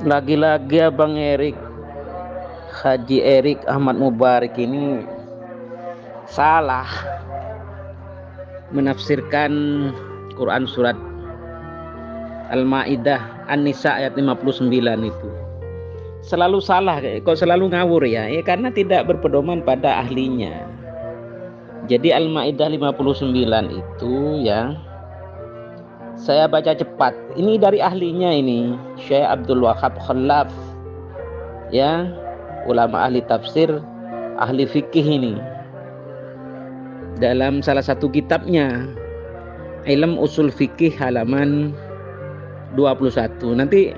Lagi-lagi Abang Erik, Haji Erik Ahmad Mubarak ini salah menafsirkan Quran surat Al-Maidah An-Nisa ayat 59 itu. Selalu salah, kok selalu ngawur ya? Karena tidak berpedoman pada ahlinya. Jadi Al-Maidah 59 itu ya, saya baca cepat. Ini dari ahlinya ini, Syekh Abdul Wahab Khalaf. Ya, ulama ahli tafsir, ahli fikih ini. Dalam salah satu kitabnya, Ilm Usul Fikih halaman 21. Nanti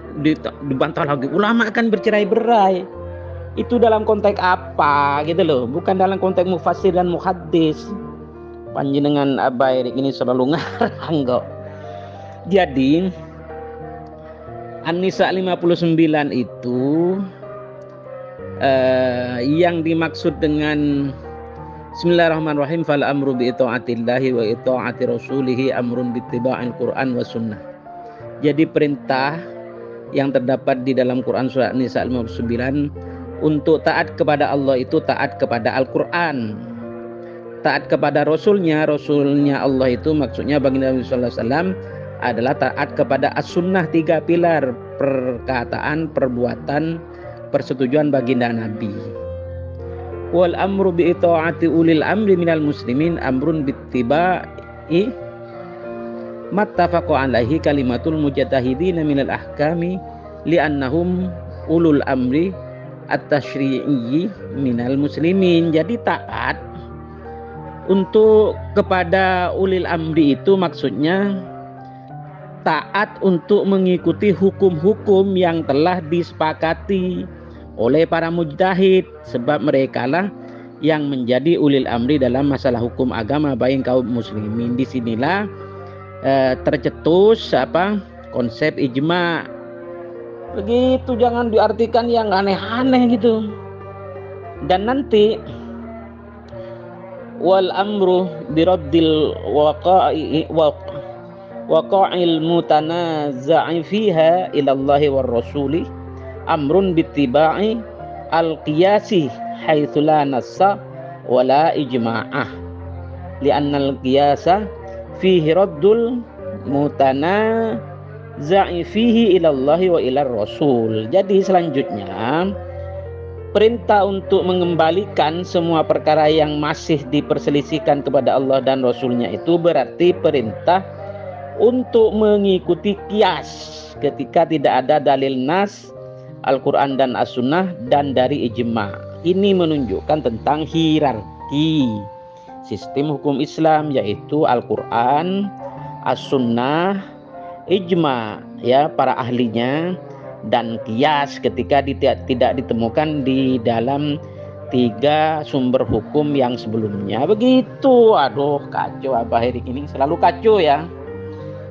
dibantah lagi, ulama kan bercerai-berai. Itu dalam konteks apa gitu loh, bukan dalam konteks mufassir dan muhaddis. Panjenengan Abai ini selalu ngarang kok. Jadi An-Nisa 59 itu yang dimaksud dengan Bismillahirrahmanirrahim, fal amru bi itaatillahi wa itaati rasulihi amrun bi ittiba'il Qur'an wa sunnah. Jadi perintah yang terdapat di dalam Quran surat An-Nisa 59 untuk taat kepada Allah itu taat kepada Al-Quran, taat kepada Rasulnya Allah itu maksudnya baginda Nabi sallallahu alaihi wasallam adalah taat kepada as-sunnah, 3 pilar: perkataan, perbuatan, persetujuan baginda Nabi. Wal amru bi itaati ulil amri minal muslimin amrun bittiba'i mattafaqu alaihi kalimatul mujtahidin minal ahkami li'annahum ulul amri at-tasyri'i minal muslimin. Jadi taat untuk kepada ulil amri itu maksudnya taat untuk mengikuti hukum-hukum yang telah disepakati oleh para mujtahid, sebab mereka lah yang menjadi ulil amri dalam masalah hukum agama baik kaum muslimin. Disinilah tercetus konsep ijma. Begitu, jangan diartikan yang aneh-aneh gitu. Dan nanti wal amru biraddil waqa'il mutanaza'i fiha ila Allahi war rasuli amrun bittiba'i al-qiyasi haitsu la nassa wala ijma'ah li'anna al-qiyasa fihi raddul mutanaza'i fihi ila Allahi wa ila rasul. Jadi selanjutnya perintah untuk mengembalikan semua perkara yang masih diperselisihkan kepada Allah dan Rasulnya itu berarti perintah untuk mengikuti qiyas ketika tidak ada dalil nas Al-Quran dan As-Sunnah dan dari ijma. Ini menunjukkan tentang hierarki sistem hukum Islam, yaitu Al-Quran, As-Sunnah, ijma ya para ahlinya, dan qiyas ketika tidak ditemukan di dalam 3 sumber hukum yang sebelumnya. Begitu. Aduh, kacau Abah Erik ini, selalu kacau ya.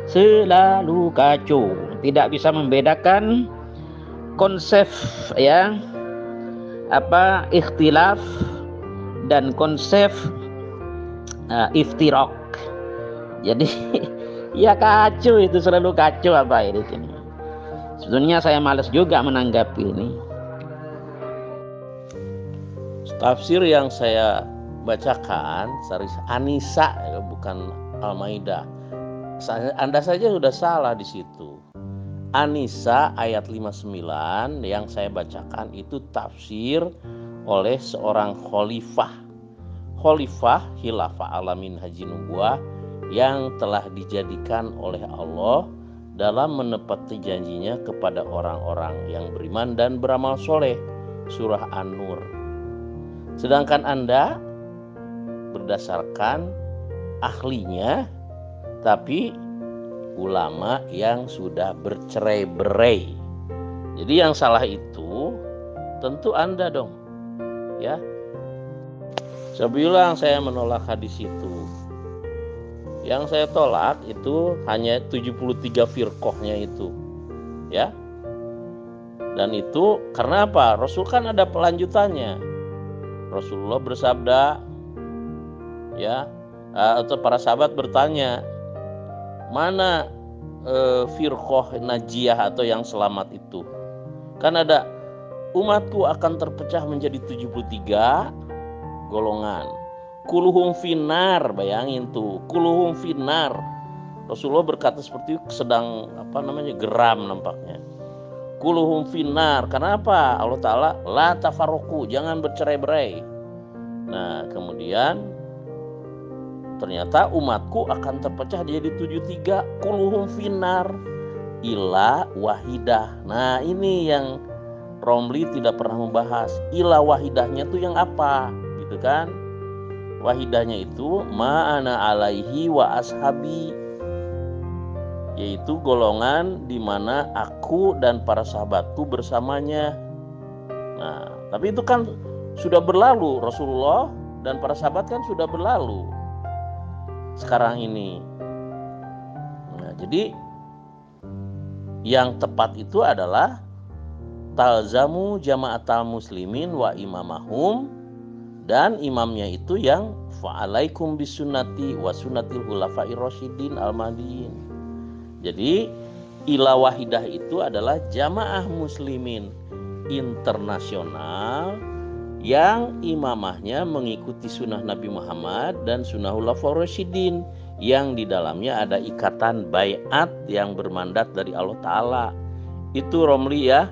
Selalu kacau. Tidak bisa membedakan konsep ya ikhtilaf dan konsep iftiraq. Jadi ya kacau, itu selalu kacau apa ini. Sebetulnya saya malas juga menanggapi ini. Tafsir yang saya bacakan An-Nisa bukan Al-Maidah. Anda saja sudah salah di situ. An-Nisa ayat 59 yang saya bacakan itu tafsir oleh seorang khalifah khilafah alamin haji nubuwah yang telah dijadikan oleh Allah dalam menepati janjinya kepada orang-orang yang beriman dan beramal soleh, surah An-Nur. Sedangkan Anda berdasarkan ahlinya tapi ulama yang sudah bercerai-berai. Jadi yang salah itu tentu Anda dong ya. Saya bilang saya menolak hadis itu. Yang saya tolak itu hanya 73 firqahnya itu ya. Dan itu karena apa? Rasul kan ada pelanjutannya. Rasulullah bersabda ya, atau para sahabat bertanya, mana firqah najiyah atau yang selamat itu? Kan ada umatku akan terpecah menjadi 73 golongan. Kuluhum finar, bayangin tuh, kuluhum finar. Rasulullah berkata seperti itu sedang geram nampaknya. Kuluhum finar. Karena apa? Allah Ta'ala la tafarruqu, jangan bercerai-berai. Nah, kemudian ternyata umatku akan terpecah jadi 73. Kuluhum finar ila wahidah. Nah, ini yang Romli tidak pernah membahas. Ila wahidahnya tuh yang apa? Gitu kan? Wahidahnya itu ma'ana alaihi wa ashabi, yaitu golongan di mana aku dan para sahabatku bersamanya. Nah, tapi itu kan sudah berlalu. Rasulullah dan para sahabat kan sudah berlalu sekarang ini. Nah, jadi yang tepat itu adalah talzamu jama'atal muslimin wa imamahum, dan imamnya itu yang fa'alaikum bisunnati wa sunnatil khulafair rasyidin al-mahdiyyin. Jadi ila wahidah itu adalah jamaah muslimin internasional yang imamahnya mengikuti sunnah Nabi Muhammad dan sunnah khulafair rasyidin, yang di dalamnya ada ikatan baiat yang bermandat dari Allah Ta'ala. Itu Romli ya.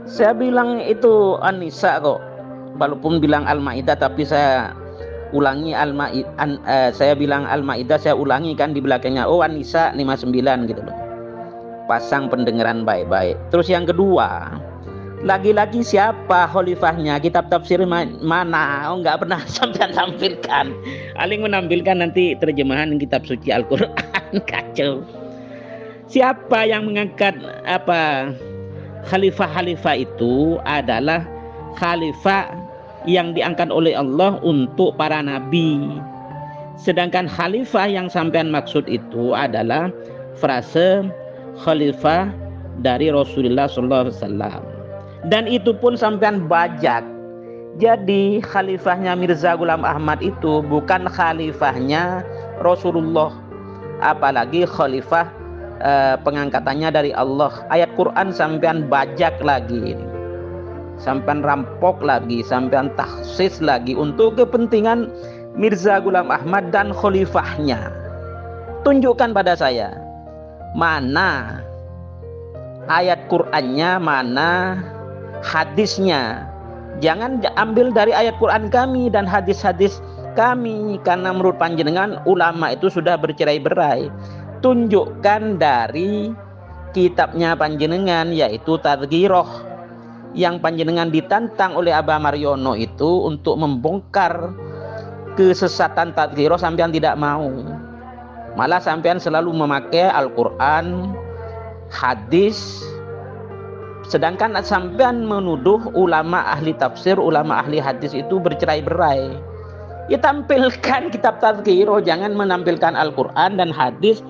Saya bilang itu An-Nisa kok, walaupun bilang Al-Maidah, tapi saya ulangi saya bilang Al-Maidah, saya ulangi kan di belakangnya. Oh, An-Nisa 59 gitu loh. Pasang pendengaran baik-baik. Terus yang kedua, lagi-lagi siapa khalifahnya? Kitab tafsir mana? Oh, nggak pernah sampai tampilkan. Aling menampilkan nanti terjemahan kitab suci Al-Quran. Kacau. Siapa yang mengangkat khalifah-khalifah itu adalah khalifah yang diangkat oleh Allah untuk para nabi. Sedangkan khalifah yang sampean maksud itu adalah frase khalifah dari Rasulullah SAW. Dan itu pun sampean bajak. Jadi khalifahnya Mirza Ghulam Ahmad itu bukan khalifahnya Rasulullah, apalagi khalifah pengangkatannya dari Allah. Ayat Quran sampean bajak lagi, sampean rampok lagi, sampean taksis lagi untuk kepentingan Mirza Ghulam Ahmad dan khalifahnya. Tunjukkan pada saya mana ayat Qurannya, mana hadisnya. Jangan ambil dari ayat Quran kami dan hadis-hadis kami, karena menurut panjenengan ulama itu sudah bercerai-berai. Tunjukkan dari kitabnya panjenengan, yaitu Tadhkirah, yang panjenengan ditantang oleh Abah Mariono itu untuk membongkar kesesatan Tadhkirah. Sampean tidak mau, malah sampean selalu memakai Al-Quran, hadis, sedangkan sampean menuduh ulama ahli tafsir, ulama ahli hadis itu bercerai-berai. Ya, tampilkan kitab Tadhkirah, jangan menampilkan Al-Quran dan hadis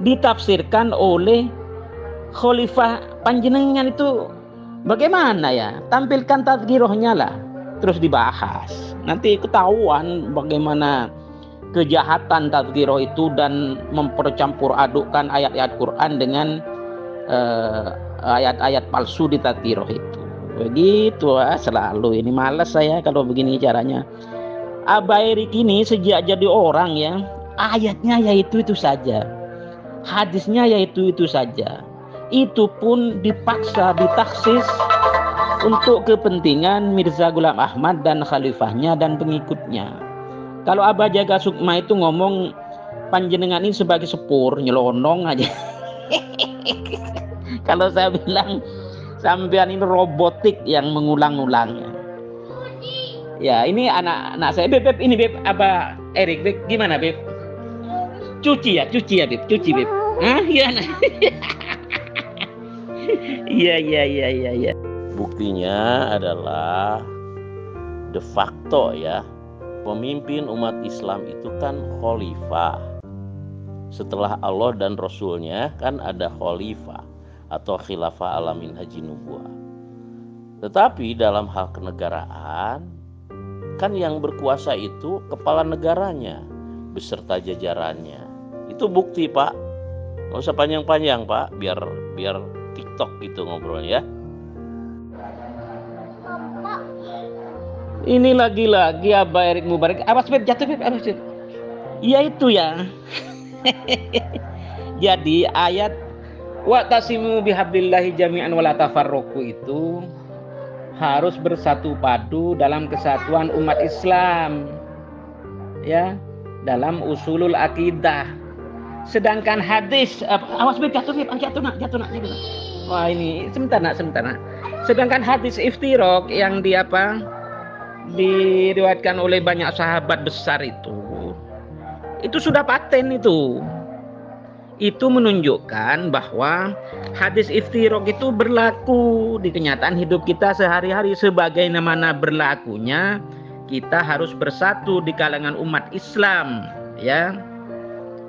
ditafsirkan oleh khalifah panjenengan itu. Bagaimana ya? Tampilkan Tadhkirahnya lah, terus dibahas. Nanti ketahuan bagaimana kejahatan Tadhkirah itu dan mempercampur adukkan ayat-ayat Quran dengan ayat-ayat palsu di Tadhkirah itu. Begitu selalu. Ini malas saya kalau begini caranya. Abah Erik ini sejak jadi orang ya, ayatnya yaitu itu saja, hadisnya yaitu itu saja. Itu pun dipaksa, ditaksis untuk kepentingan Mirza Ghulam Ahmad dan khalifahnya dan pengikutnya. Kalau Abah Jaga Sukma itu ngomong panjenengan ini sebagai sepur, nyelonong aja. Kalau saya bilang sampean ini robotik yang mengulang-ulangnya. Ya, ini anak saya. Beb, ini Beb, Abah Erik, Beb, gimana Beb? Cuci ya Beb, cuci Beb. Hah? Iya. Iya. Buktinya adalah de facto ya, pemimpin umat Islam itu kan khalifah. Setelah Allah dan Rasulnya kan ada khalifah atau khilafah ala minhaji nubuwah. Tetapi dalam hal kenegaraan kan yang berkuasa itu kepala negaranya beserta jajarannya. Itu bukti Pak. Nggak usah panjang-panjang Pak, biar TikTok gitu ngobrolnya ya. Ini lagi-lagi Abah Erik Mubarak. Awas Beb, jatuh Beb, awas Beb. Iya itu ya. Jadi ayat wa'tasimu bihablillahi jami'an wala tafarraqu itu harus bersatu padu dalam kesatuan umat Islam. Ya, dalam usulul akidah. Sedangkan hadis awas Beb, jatuh Beb, jatuh nak. Wah, ini sebentar nak. Sedangkan hadis iftiraq yang diriwayatkan oleh banyak sahabat besar itu sudah paten itu menunjukkan bahwa hadis iftiraq itu berlaku di kenyataan hidup kita sehari-hari. Sebagaimana berlakunya kita harus bersatu di kalangan umat Islam, ya,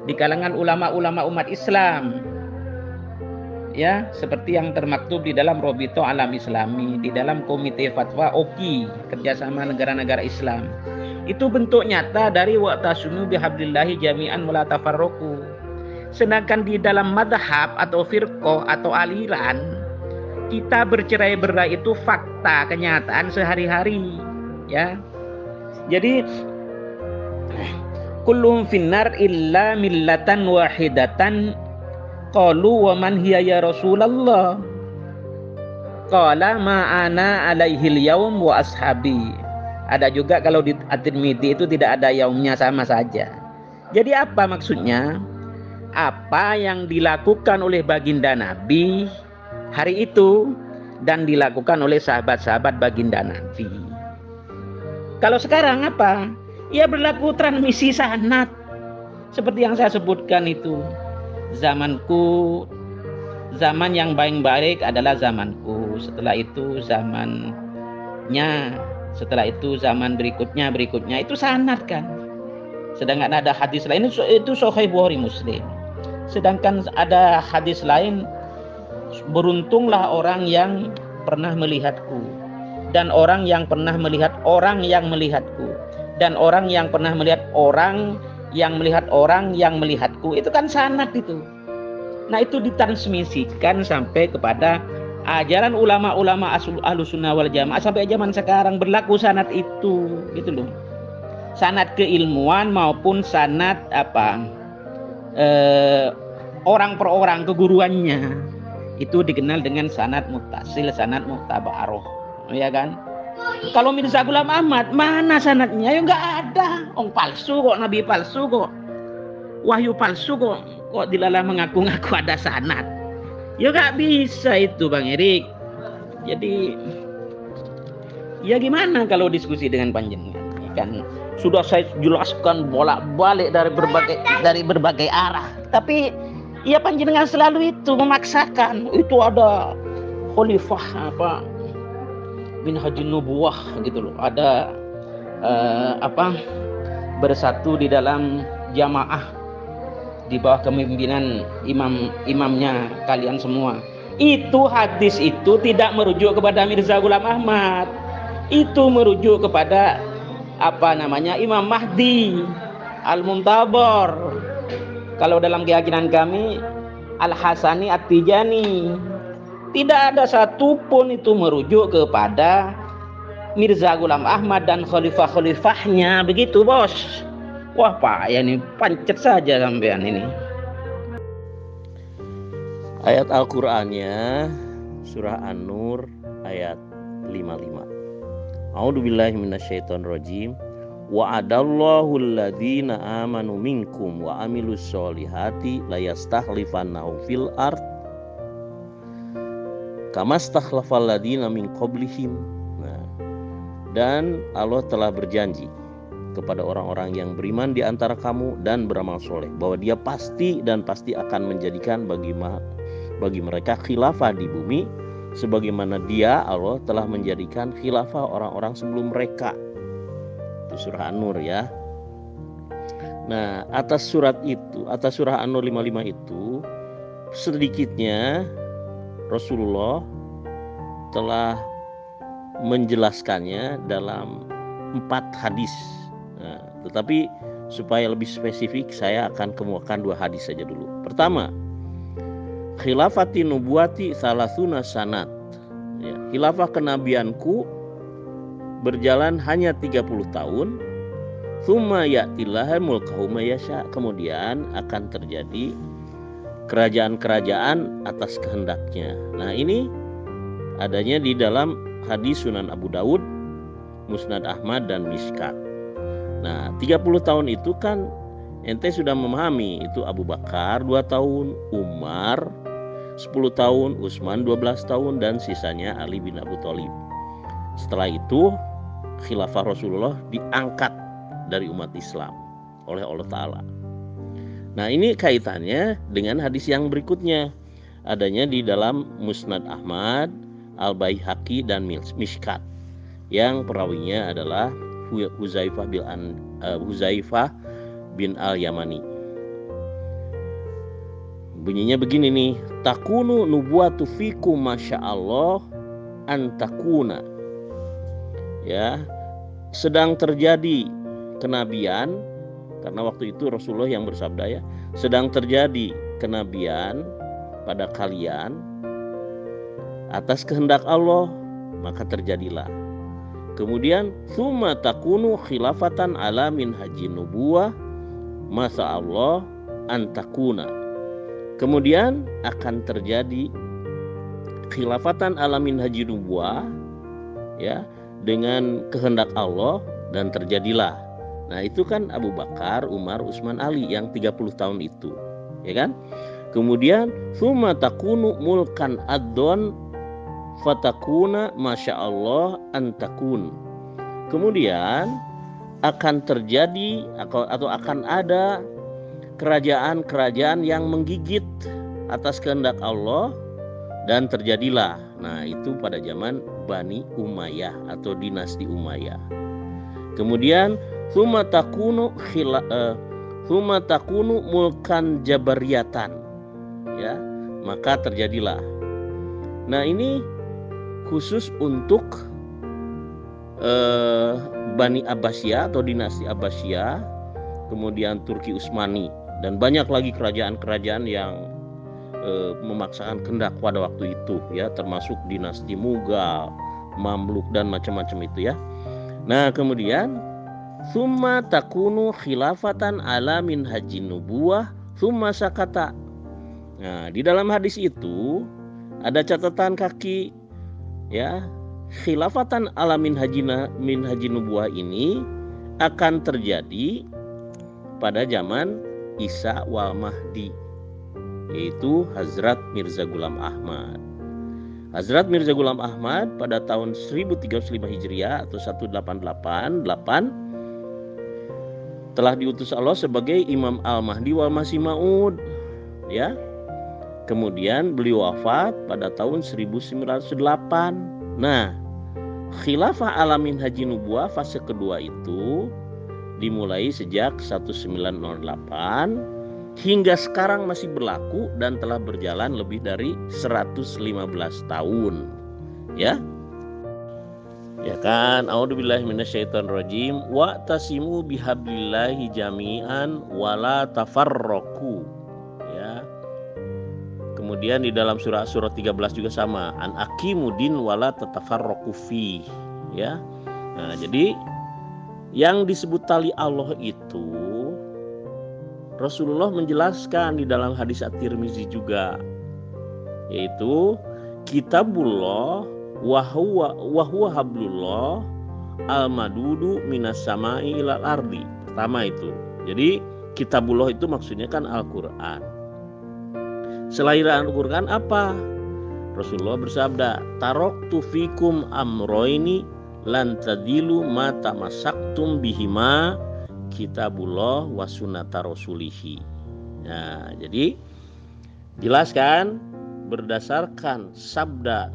di kalangan ulama-ulama umat Islam, ya, seperti yang termaktub di dalam Robito Alam Islami, di dalam Komite Fatwa OKI, kerjasama negara-negara Islam. Itu bentuk nyata dari wa'tasimu bihablillahi jami'an wala tafarraqu. Sedangkan di dalam madhab atau firqah atau aliran, kita bercerai-berai itu fakta, kenyataan sehari-hari, ya. Jadi kullum finnar illa millatan wahidatan. Qalu wa man hiya ya Rasulullah? Qala ma ana alaihil yaum wa ashabi. Ada juga kalau di At-Tirmidzi itu tidak ada yaumnya, sama saja. Jadi apa maksudnya? Apa yang dilakukan oleh baginda Nabi hari itu dan dilakukan oleh sahabat-sahabat baginda Nabi. Kalau sekarang apa? Ya berlaku transmisi sanad. Seperti yang saya sebutkan itu. Zamanku, zaman yang baik adalah zamanku. Setelah itu zamannya, setelah itu zaman berikutnya itu sanad kan. Sedangkan ada hadis lain itu Sahih Bukhari Muslim. Sedangkan ada hadis lain, beruntunglah orang yang pernah melihatku, dan orang yang pernah melihat orang yang melihatku, dan orang yang pernah melihat orang yang melihat orang yang melihatku. Itu kan sanad itu. Nah, itu ditransmisikan sampai kepada ajaran ulama-ulama Ahlussunnah wal Jamaah sampai zaman sekarang berlaku sanad itu, gitu loh. Sanad keilmuan maupun sanad orang per orang keguruannya. Itu dikenal dengan sanad muttasil, sanad muhtabaroh, ya kan? Kalau Mirza Ghulam Ahmad, mana sanadnya? Ya nggak ada. Palsu kok, nabi palsu kok, wahyu palsu kok dilala mengaku-ngaku ada sanad. Ya nggak bisa itu Bang Erik. Jadi ya gimana kalau diskusi dengan panjenengan? Kan sudah saya jelaskan bolak-balik dari berbagai arah. Tapi ya panjenengan selalu itu memaksakan. Itu ada khalifah minhajun nubuwah gitu loh. Ada bersatu di dalam jamaah di bawah kepemimpinan imamnya kalian semua. Itu hadis itu tidak merujuk kepada Mirza Ghulam Ahmad. Itu merujuk kepada Imam Mahdi Al-Muntabar. Kalau dalam keyakinan kami Al-Hasani At-Tijani, tidak ada satupun itu merujuk kepada Mirza Ghulam Ahmad dan khalifah-khalifahnya, begitu bos. Wah Pak, ya ini pancet saja sampean ini. Ayat Al-Qur'annya surah An-Nur ayat 55. A'udzubillahi minasyaitonirrajim. Wa'adallahu alladhina amanu minkum wa amilus solihati layastakhlifannahum fil ard kama stakhlafal ladina min qablihim. Nah, dan Allah telah berjanji kepada orang-orang yang beriman di antara kamu dan beramal soleh bahwa Dia pasti akan menjadikan bagi mereka khilafah di bumi sebagaimana Dia Allah telah menjadikan khilafah orang-orang sebelum mereka. Itu surah An-Nur ya. Nah, atas surah An-Nur 55 itu sedikitnya Rasulullah telah menjelaskannya dalam 4 hadis. Nah, tetapi supaya lebih spesifik saya akan kemukakan 2 hadis saja dulu. Pertama, khilafati nubuwati salasuna sanat. Ya, khilafah kenabianku berjalan hanya 30 tahun. Tsumma ya'tillaha mulkahu mayasya. Kemudian akan terjadi kerajaan-kerajaan atas kehendaknya. Nah, ini adanya di dalam hadis Sunan Abu Daud, Musnad Ahmad dan Mishkat. Nah, 30 tahun itu kan ente sudah memahami, itu Abu Bakar 2 tahun, Umar 10 tahun, Utsman 12 tahun, dan sisanya Ali bin Abi Thalib. Setelah itu khilafah Rasulullah diangkat dari umat Islam oleh Allah Ta'ala. Nah, ini kaitannya dengan hadis yang berikutnya, adanya di dalam Musnad Ahmad, Al-Baihaqi dan Mishkat, yang perawinya adalah Huzaifah bin Al-Yamani. Bunyinya begini nih, takunu nubuwatu fikum masyaallah antakuna. Ya, sedang terjadi kenabian, karena waktu itu Rasulullah yang bersabda ya, sedang terjadi kenabian pada kalian atas kehendak Allah, maka terjadilah. Kemudian tsumma takunu khilafatan ala minhajin nubuwah masa Allah antakuna. Kemudian akan terjadi khilafatan ala minhajin nubuwah, ya, dengan kehendak Allah, dan terjadilah. Nah, itu kan Abu Bakar, Umar, Utsman, Ali yang 30 tahun itu, ya kan? Kemudian tsumma takunu mulkan ad-don fatakuna masyaallah antakun. Kemudian akan terjadi atau akan ada kerajaan-kerajaan yang menggigit atas kehendak Allah, dan terjadilah. Nah, itu pada zaman Bani Umayyah atau dinasti Umayyah. Kemudian tsumma takunu mulkan jabariyatan, ya, maka terjadilah. Nah, ini khusus untuk Bani Abbasiyah atau dinasti Abbasiyah, kemudian Turki Utsmani, dan banyak lagi kerajaan-kerajaan yang memaksakan kehendak pada waktu itu, ya, termasuk dinasti Mughal, Mamluk, dan macam-macam itu, ya. Nah, kemudian tsumma takunu khilafatan ala minhajin nubuwah tsumma sakata. Nah, di dalam hadis itu ada catatan kaki, ya, khilafatan ala minhajin nubuwah ini akan terjadi pada zaman Isa wal Mahdi, yaitu Hazrat Mirza Ghulam Ahmad. Hazrat Mirza Ghulam Ahmad pada tahun 1035 Hijriah atau 1888 telah diutus Allah sebagai Imam Al-Mahdi wal Masih Maud, ya. Kemudian beliau wafat pada tahun 1908. Nah, khilafah ala minhajin nubuwah fase kedua itu dimulai sejak 1908 hingga sekarang masih berlaku dan telah berjalan lebih dari 115 tahun, ya. Ya kan, a'udzubillahi minasyaitonirrajim, wa tasimu bihablillahi jami'an wala tafarraqu, ya. Kemudian di dalam surat 13 juga sama, an aqimudin wala tatafarraqu fi, ya. Nah, jadi yang disebut tali Allah itu Rasulullah menjelaskan di dalam hadis At-Tirmizi juga, yaitu kitabullah wa huwa hablullah al-madudu minas samai ilal ardi. Pertama itu. Jadi kitabullah itu maksudnya kan Al-Qur'an. Selain Al-Qur'an apa? Rasulullah bersabda, taraktu fikum amroini lan tadilu ma tamassaktum bihima kitabullah wa sunnata rasulihi. Nah, jadi jelaskan berdasarkan sabda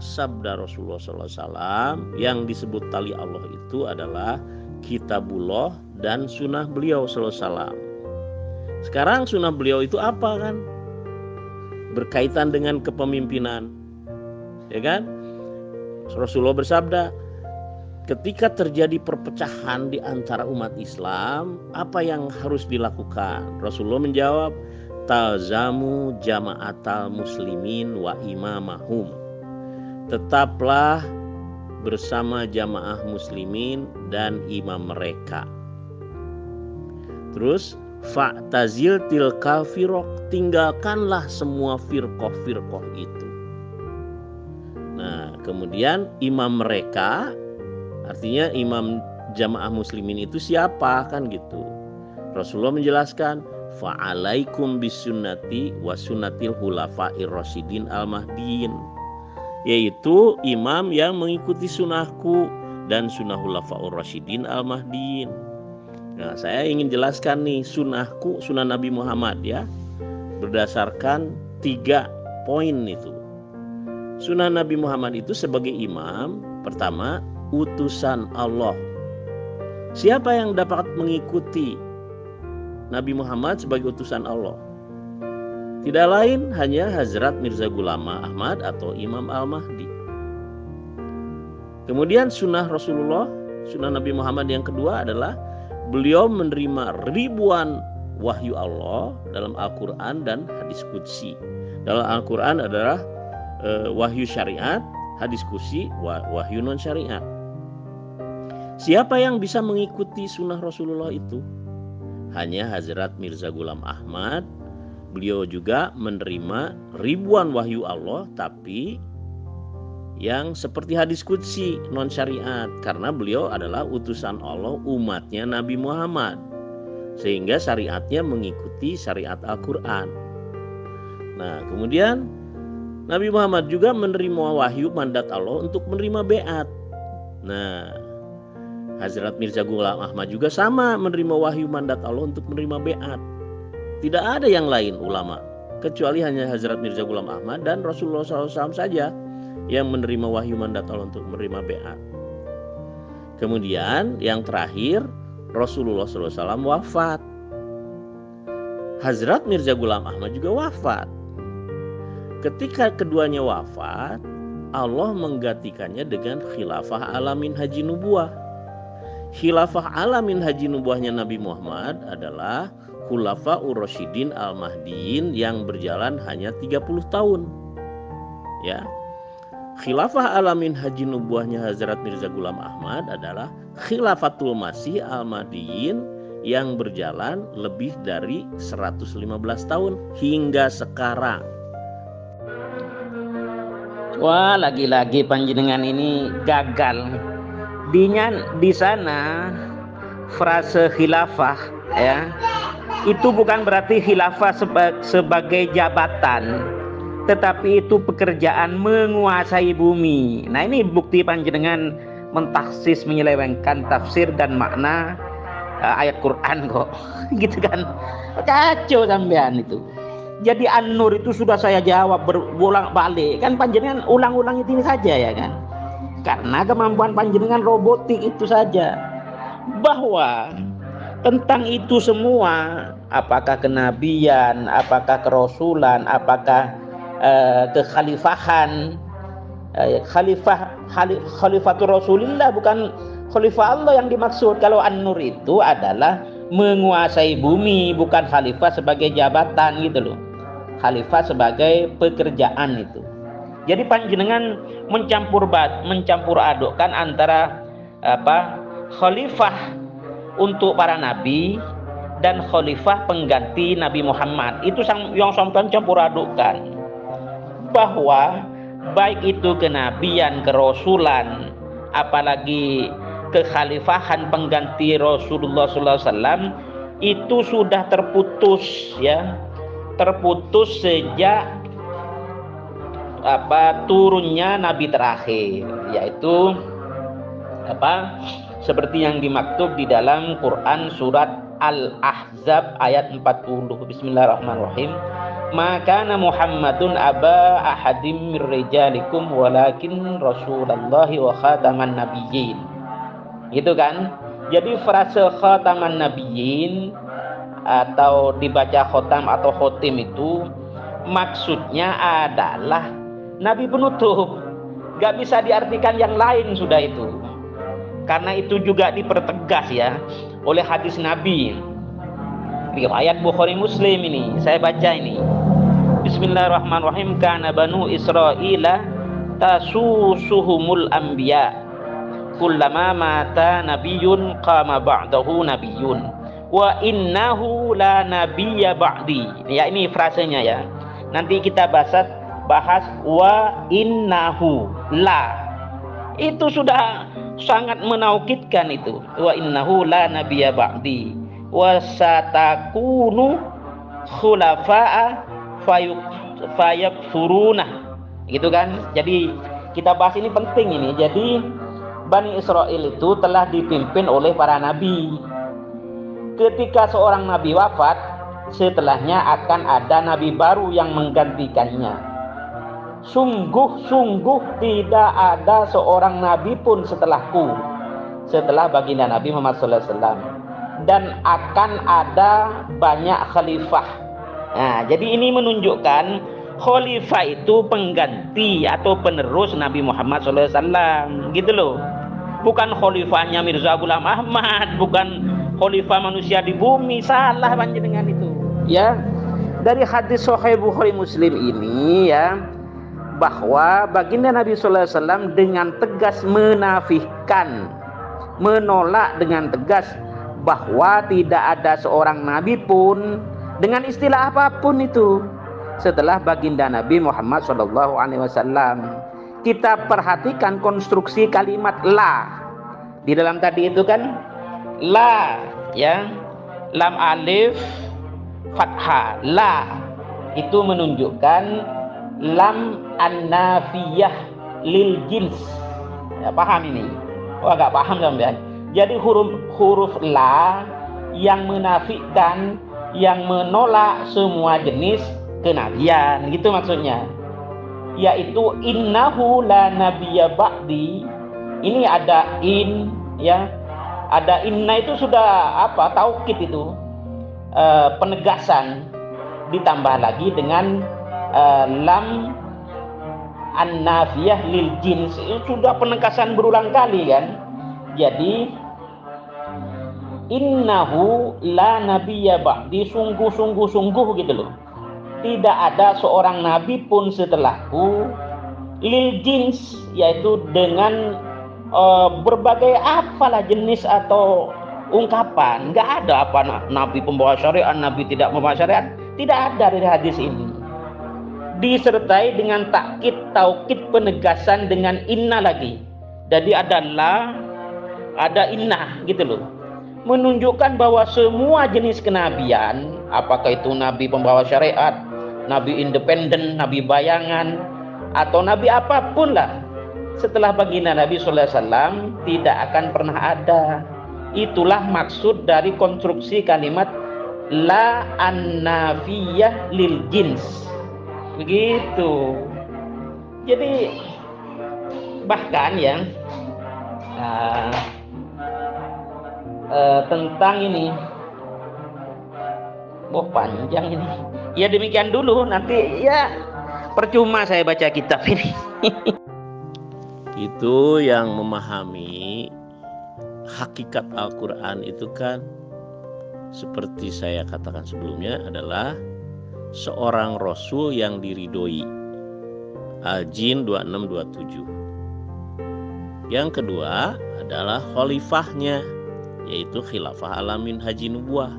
Rasulullah SAW yang disebut tali Allah itu adalah kitabullah dan sunnah beliau SAW. Sekarang sunnah beliau itu apa kan? Berkaitan dengan kepemimpinan, ya kan? Rasulullah bersabda, ketika terjadi perpecahan di antara umat Islam, apa yang harus dilakukan? Rasulullah menjawab, talzamu jama'atal muslimin wa imamahum. Tetaplah bersama jamaah muslimin dan imam mereka. Terus fa'tazil tilkal firq, tinggalkanlah semua firqoh-firqoh itu. Nah, kemudian imam mereka, artinya imam jamaah muslimin itu siapa kan gitu. Rasulullah menjelaskan, fa'alaikum bisunnati wa sunnatil hulafa'ir rasyidin al-mahdiin, yaitu imam yang mengikuti sunnahku dan sunnah hulafa'ur rasyidin al-mahdiin. Nah, saya ingin jelaskan nih sunnahku, sunnah Nabi Muhammad ya, berdasarkan 3 poin itu. Sunnah Nabi Muhammad itu sebagai imam, pertama, utusan Allah. Siapa yang dapat mengikuti Nabi Muhammad sebagai utusan Allah? Tidak lain hanya Hazrat Mirza Ghulam Ahmad atau Imam Al-Mahdi. Kemudian sunnah Rasulullah, sunnah Nabi Muhammad yang kedua adalah beliau menerima ribuan wahyu Allah dalam Al-Quran dan hadis qudsi. Dalam Al-Quran adalah wahyu syariat, hadis qudsi wahyu non syariat. Siapa yang bisa mengikuti sunnah Rasulullah itu? Hanya Hazrat Mirza Ghulam Ahmad. Beliau juga menerima ribuan wahyu Allah, tapi yang seperti hadis qudsi non syariat, karena beliau adalah utusan Allah umatnya Nabi Muhammad, sehingga syariatnya mengikuti syariat Al-Quran. Nah, kemudian Nabi Muhammad juga menerima wahyu mandat Allah untuk menerima beat. Nah, Hazrat Mirza Ghulam Ahmad juga sama menerima wahyu mandat Allah untuk menerima beat. Tidak ada yang lain ulama, kecuali hanya Hazrat Mirza Ghulam Ahmad dan Rasulullah SAW saja yang menerima wahyu mandat Allah untuk menerima beat. Kemudian yang terakhir, Rasulullah SAW wafat. Hazrat Mirza Ghulam Ahmad juga wafat. Ketika keduanya wafat, Allah menggantikannya dengan khilafah alamin haji nubuah. Khilafah alamin haji nubuahnya Nabi Muhammad adalah Khulafaur Rasyidin al-Mahdiin yang berjalan hanya 30 tahun. Ya. Khilafah alamin haji nubuahnya Hazrat Mirza Ghulam Ahmad adalah Khilafatul Masih al-Mahdiin yang berjalan lebih dari 115 tahun hingga sekarang. Wah, lagi-lagi panjenengan ini gagal. Di sana frase khilafah ya, itu bukan berarti khilafah sebagai jabatan, tetapi itu pekerjaan menguasai bumi. Nah, ini bukti panjenengan mentaksis, menyelewengkan tafsir dan makna ayat Quran kok. Gitu kan. Kacau sampean itu. Jadi An-Nur itu sudah saya jawab berulang-balik. Kan panjenengan ulang-ulang itu ini saja ya kan. Karena kemampuan panjenengan robotik itu saja. Bahwa tentang itu semua, apakah kenabian, apakah kerasulan, apakah kekhalifahan, khalifatul Rasulillah, bukan khalifah Allah yang dimaksud. Kalau An-Nur itu adalah menguasai bumi, bukan khalifah sebagai jabatan gitu loh. Khalifah sebagai pekerjaan itu. Jadi panjenengan mencampur adukkan antara khalifah untuk para nabi dan khalifah pengganti Nabi Muhammad. Itu yang sampai campur adukkan. Bahwa baik itu kenabian, kerasulan, apalagi kekhalifahan pengganti Rasulullah SAW itu sudah terputus ya. Terputus sejak turunnya nabi terakhir, yaitu seperti yang dimaktub di dalam Quran surat Al-Ahzab ayat 40. Bismillahirrahmanirrahim. Maka Muhammadun aba ahadim mir rijalikum walakin rasulullahi wa khataman nabiyyin. Gitu kan? Jadi frase khataman nabiyyin atau dibaca khotam atau khotim itu maksudnya adalah nabi penutup. Gak bisa diartikan yang lain sudah itu. Karena itu juga dipertegas ya oleh hadis Nabi. Ayat Bukhari Muslim ini, saya baca ini. Bismillahirrahmanirrahim. Kana banu Israila tasusuhumul anbiya. Kullama mata nabiyyun qama ba'dahu nabiyyun. Wa innahu la nabiyya ba'di. Ya, ini frasenya ya. Nanti kita bahas wa innahu la. Itu sudah sangat menaukidkan itu. Wa innahu la nabiyya ba'di. Wa satakunu khulafa'a fayakfuruna. Gitu kan? Jadi kita bahas ini penting ini. Jadi Bani Israel itu telah dipimpin oleh para nabi. Ketika seorang nabi wafat, setelahnya akan ada nabi baru yang menggantikannya. Sungguh-sungguh tidak ada seorang nabi pun setelahku, setelah baginda Nabi Muhammad SAW, dan akan ada banyak khalifah. Nah, jadi ini menunjukkan khalifah itu pengganti atau penerus Nabi Muhammad SAW, gitu loh. Bukan khalifahnya Mirza Ghulam Ahmad, bukan khalifah manusia di bumi. Salah panjenengan itu. Ya, dari hadis Sahih Bukhari Muslim ini ya, bahwa baginda Nabi SAW dengan tegas menafikan, menolak dengan tegas bahwa tidak ada seorang nabi pun dengan istilah apapun itu setelah baginda Nabi Muhammad SAW. Kita perhatikan konstruksi kalimat la di dalam tadi itu kan, la ya, lam alif fathah, la itu menunjukkan lam an-nafiyah lil jins. Ya, paham ini? Oh, agak paham sampean. Jadi huruf la yang menafikan, yang menolak semua jenis kenabian, gitu maksudnya. Yaitu innahu la nabiyya ba'di. Ini ada in ya. Ada inna itu sudah apa? Taukid itu. Penegasan, ditambah lagi dengan lam an-nafiyah lil jins. Itu sudah penegasan berulang kali kan. Jadi innahu la nabiyya ba'di, sungguh gitu loh. Tidak ada seorang nabi pun setelahku, lil jins, yaitu dengan berbagai apalah jenis atau ungkapan. Nggak ada apa nabi pembawa syariat, nabi tidak membawa syariat. Tidak ada dari hadis ini. Disertai dengan taukid penegasan dengan inna lagi. Jadi ada la, ada inna gitu loh. Menunjukkan bahwa semua jenis kenabian, apakah itu nabi pembawa syariat, nabi independen, nabi bayangan, atau nabi apapun lah, setelah baginda Nabi SAW tidak akan pernah ada. Itulah maksud dari konstruksi kalimat la an-nafiyah lil jins. Begitu. Jadi bahkan ya tentang ini, panjang ini. Ya demikian dulu, nanti ya percuma saya baca kitab ini. Itu yang memahami hakikat Al-Quran itu kan, seperti saya katakan sebelumnya, adalah seorang Rasul yang diridhoi. Al-Jin 2627. Yang kedua adalah khalifahnya, yaitu khilafah alamin haji nubuah,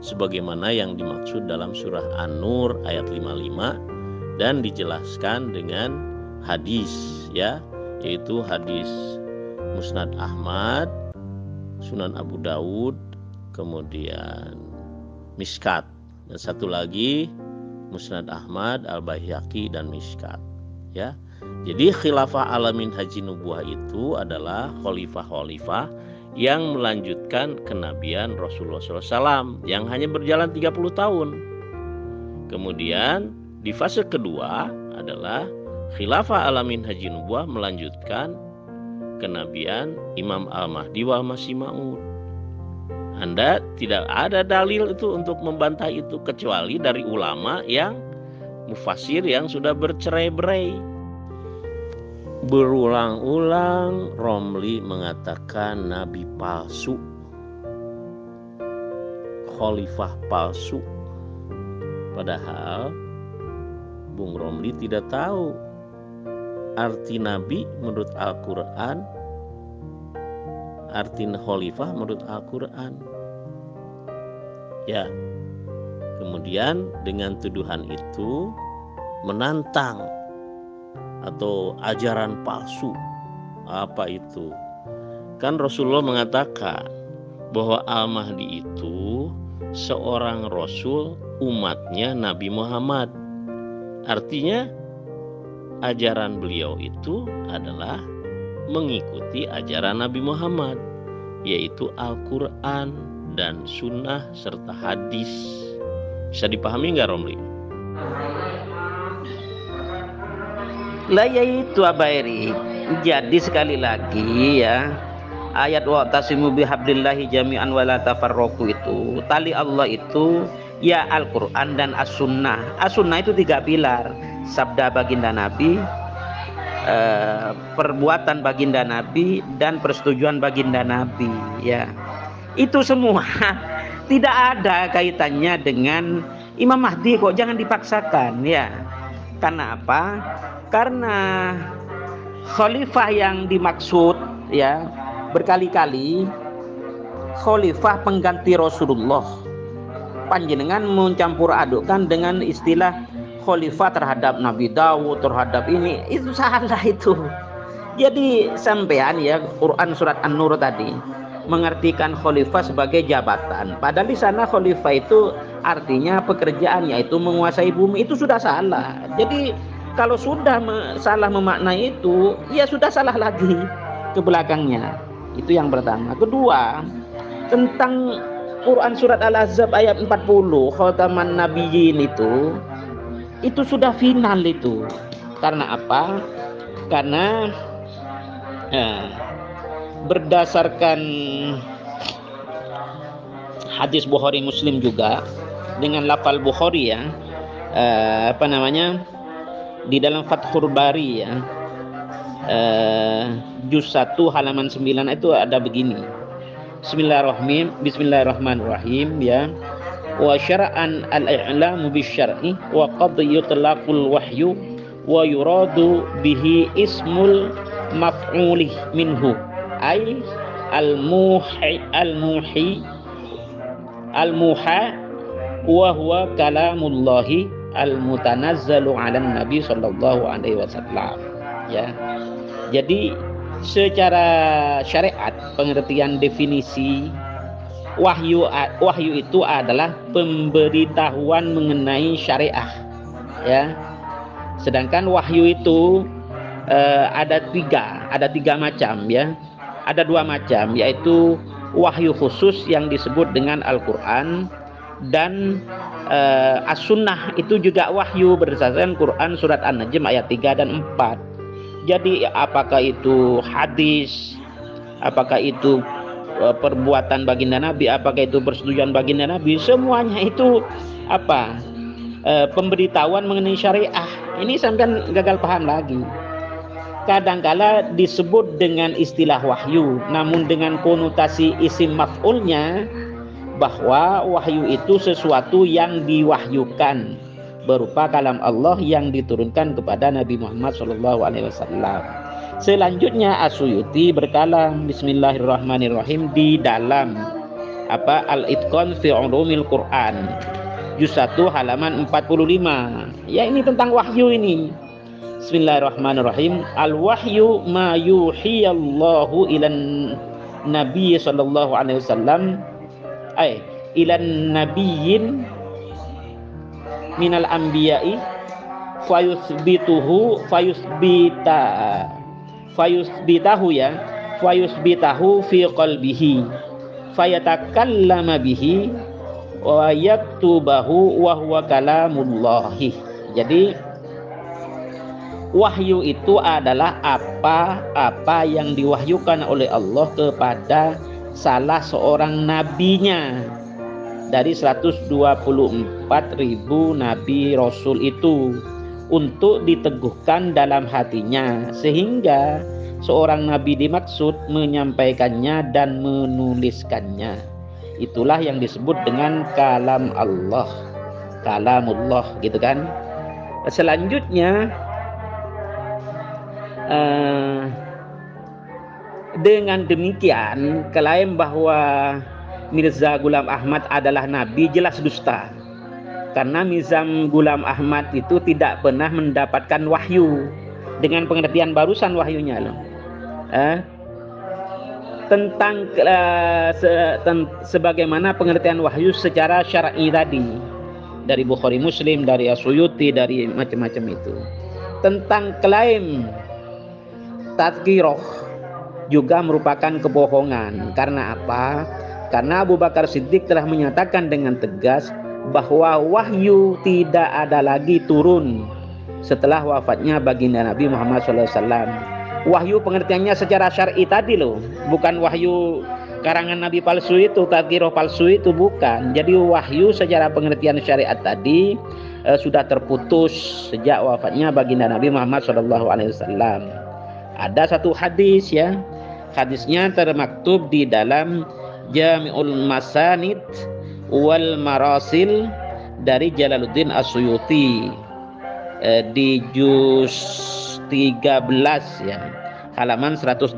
sebagaimana yang dimaksud dalam surah An-Nur ayat 55 dan dijelaskan dengan hadis ya, yaitu hadis Musnad Ahmad, Sunan Abu Dawud, kemudian Miskat, dan satu lagi Musnad Ahmad, Al-Baihaqi dan Miskat ya. Jadi khilafah alamin haji nubuah itu adalah khalifah-khalifah yang melanjutkan kenabian Rasulullah SAW yang hanya berjalan 30 tahun. Kemudian di fase kedua adalah khilafah alamin haji nubuah melanjutkan kenabian Imam Al-Mahdi wal Masih Maud. Anda tidak ada dalil itu untuk membantah itu kecuali dari ulama yang mufasir yang sudah bercerai-berai. Berulang-ulang Romli mengatakan nabi palsu. khalifah palsu. Padahal Bung Romli tidak tahu arti nabi menurut Al-Quran, arti khalifah menurut Al-Quran. Ya, kemudian dengan tuduhan itu menantang atau ajaran palsu. Apa itu? Kan Rasulullah mengatakan bahwa Al-Mahdi itu seorang Rasul umatnya Nabi Muhammad. Artinya ajaran beliau itu adalah mengikuti ajaran Nabi Muhammad, yaitu Al-Quran dan Sunnah serta hadis. Bisa dipahami nggak, Romli? Lah yaitu Abairi. Jadi sekali lagi ya, ayat wa'tasimu bihablillahi jami'an wa la tafarraqu itu, tali Allah itu ya Al-Quran dan As-Sunnah. As-Sunnah itu 3 pilar: sabda baginda Nabi, perbuatan baginda Nabi, dan persetujuan baginda Nabi. Ya, itu semua tidak ada kaitannya dengan Imam Mahdi kok, jangan dipaksakan ya. Karena apa? Karena khalifah yang dimaksud ya berkali-kali khalifah pengganti Rasulullah. Panjenengan mencampur adukkan dengan istilah khalifah terhadap Nabi Daud, terhadap ini, itu salah itu. Jadi sampean ya, Quran surat An-Nur tadi mengartikan khalifah sebagai jabatan, padahal di sana khalifah itu artinya pekerjaan, yaitu menguasai bumi. Itu sudah salah. Jadi kalau sudah salah memaknai itu, ya sudah salah lagi ke belakangnya. Itu yang pertama. Kedua, tentang Quran surat Al-Ahzab ayat 40, khataman nabiyyin itu sudah final itu. Karena apa? Karena berdasarkan hadis Bukhari Muslim juga dengan lafal Bukhari ya, di dalam Fathul Bari ya, juz 1 halaman 9 itu ada begini. Bismillahirrahmanirrahim ya. Wa syara'an al-i'lamu bisyar'i wa qad yutlaqul wahyu wa yuradu bihi ismul maf'ulih minhu ay al-muha wa huwa kalamullahi al-mutanazzalu 'alan nabi sallallahu alaihi wasallam ya. Jadi secara syariat, pengertian definisi wahyu itu adalah pemberitahuan mengenai syariah ya. Sedangkan wahyu itu ada tiga macam ya. Ada 2 macam, yaitu wahyu khusus yang disebut dengan Al-Quran, dan As-Sunnah itu juga wahyu berdasarkan Quran surat An-Najm ayat 3 dan 4. Jadi apakah itu hadis, apakah itu perbuatan baginda Nabi, apakah itu persetujuan baginda Nabi, semuanya itu pemberitahuan mengenai syariah. Ini sampean gagal paham lagi. Kadangkala disebut dengan istilah wahyu, namun dengan konotasi isim maf'ulnya, bahwa wahyu itu sesuatu yang diwahyukan berupa kalam Allah yang diturunkan kepada Nabi Muhammad SAW. Selanjutnya As-Suyuti berkalam Bismillahirrahmanirrahim di dalam Al-Itqan fi Ulumil Quran juz 1 halaman 45. Ya, ini tentang wahyu ini. Bismillahirrahmanirrahim. Al-wahyu ma yuhiyallahu ilan nabi sallallahu alaihi wasallam ilan nabiyyin minal anbiya'i fayusbitahu fi qalbihi fayatakallama bihi wa yaktubahu wa huwa kalamullahi. Jadi wahyu itu adalah apa yang diwahyukan oleh Allah kepada salah seorang nabinya dari 124.000 nabi rasul itu, untuk diteguhkan dalam hatinya, sehingga seorang nabi dimaksud menyampaikannya dan menuliskannya. itulah yang disebut dengan kalam Allah, kalamullah gitu kan. Selanjutnya dengan demikian klaim bahwa Mirza Ghulam Ahmad adalah nabi jelas dusta, karena Mirza Ghulam Ahmad itu tidak pernah mendapatkan wahyu dengan pengertian barusan wahyunya loh. Tentang sebagaimana pengertian wahyu secara syar'i tadi dari Bukhari Muslim, dari As-Suyuti, dari macam-macam itu. Tentang klaim tadhkirah juga merupakan kebohongan. Karena apa? Karena Abu Bakar Siddiq telah menyatakan dengan tegas bahwa wahyu tidak ada lagi turun setelah wafatnya baginda Nabi Muhammad SAW. Wahyu pengertiannya secara syar'i tadi loh, bukan wahyu karangan Nabi palsu itu, tadhkirah palsu itu, bukan. Jadi wahyu secara pengertian syariat tadi sudah terputus sejak wafatnya baginda Nabi Muhammad SAW. Ada satu hadis ya, hadisnya termaktub di dalam Jami'ul Masanid wal Marasil dari Jalaluddin As-Suyuti di juz 13 ya, halaman 187,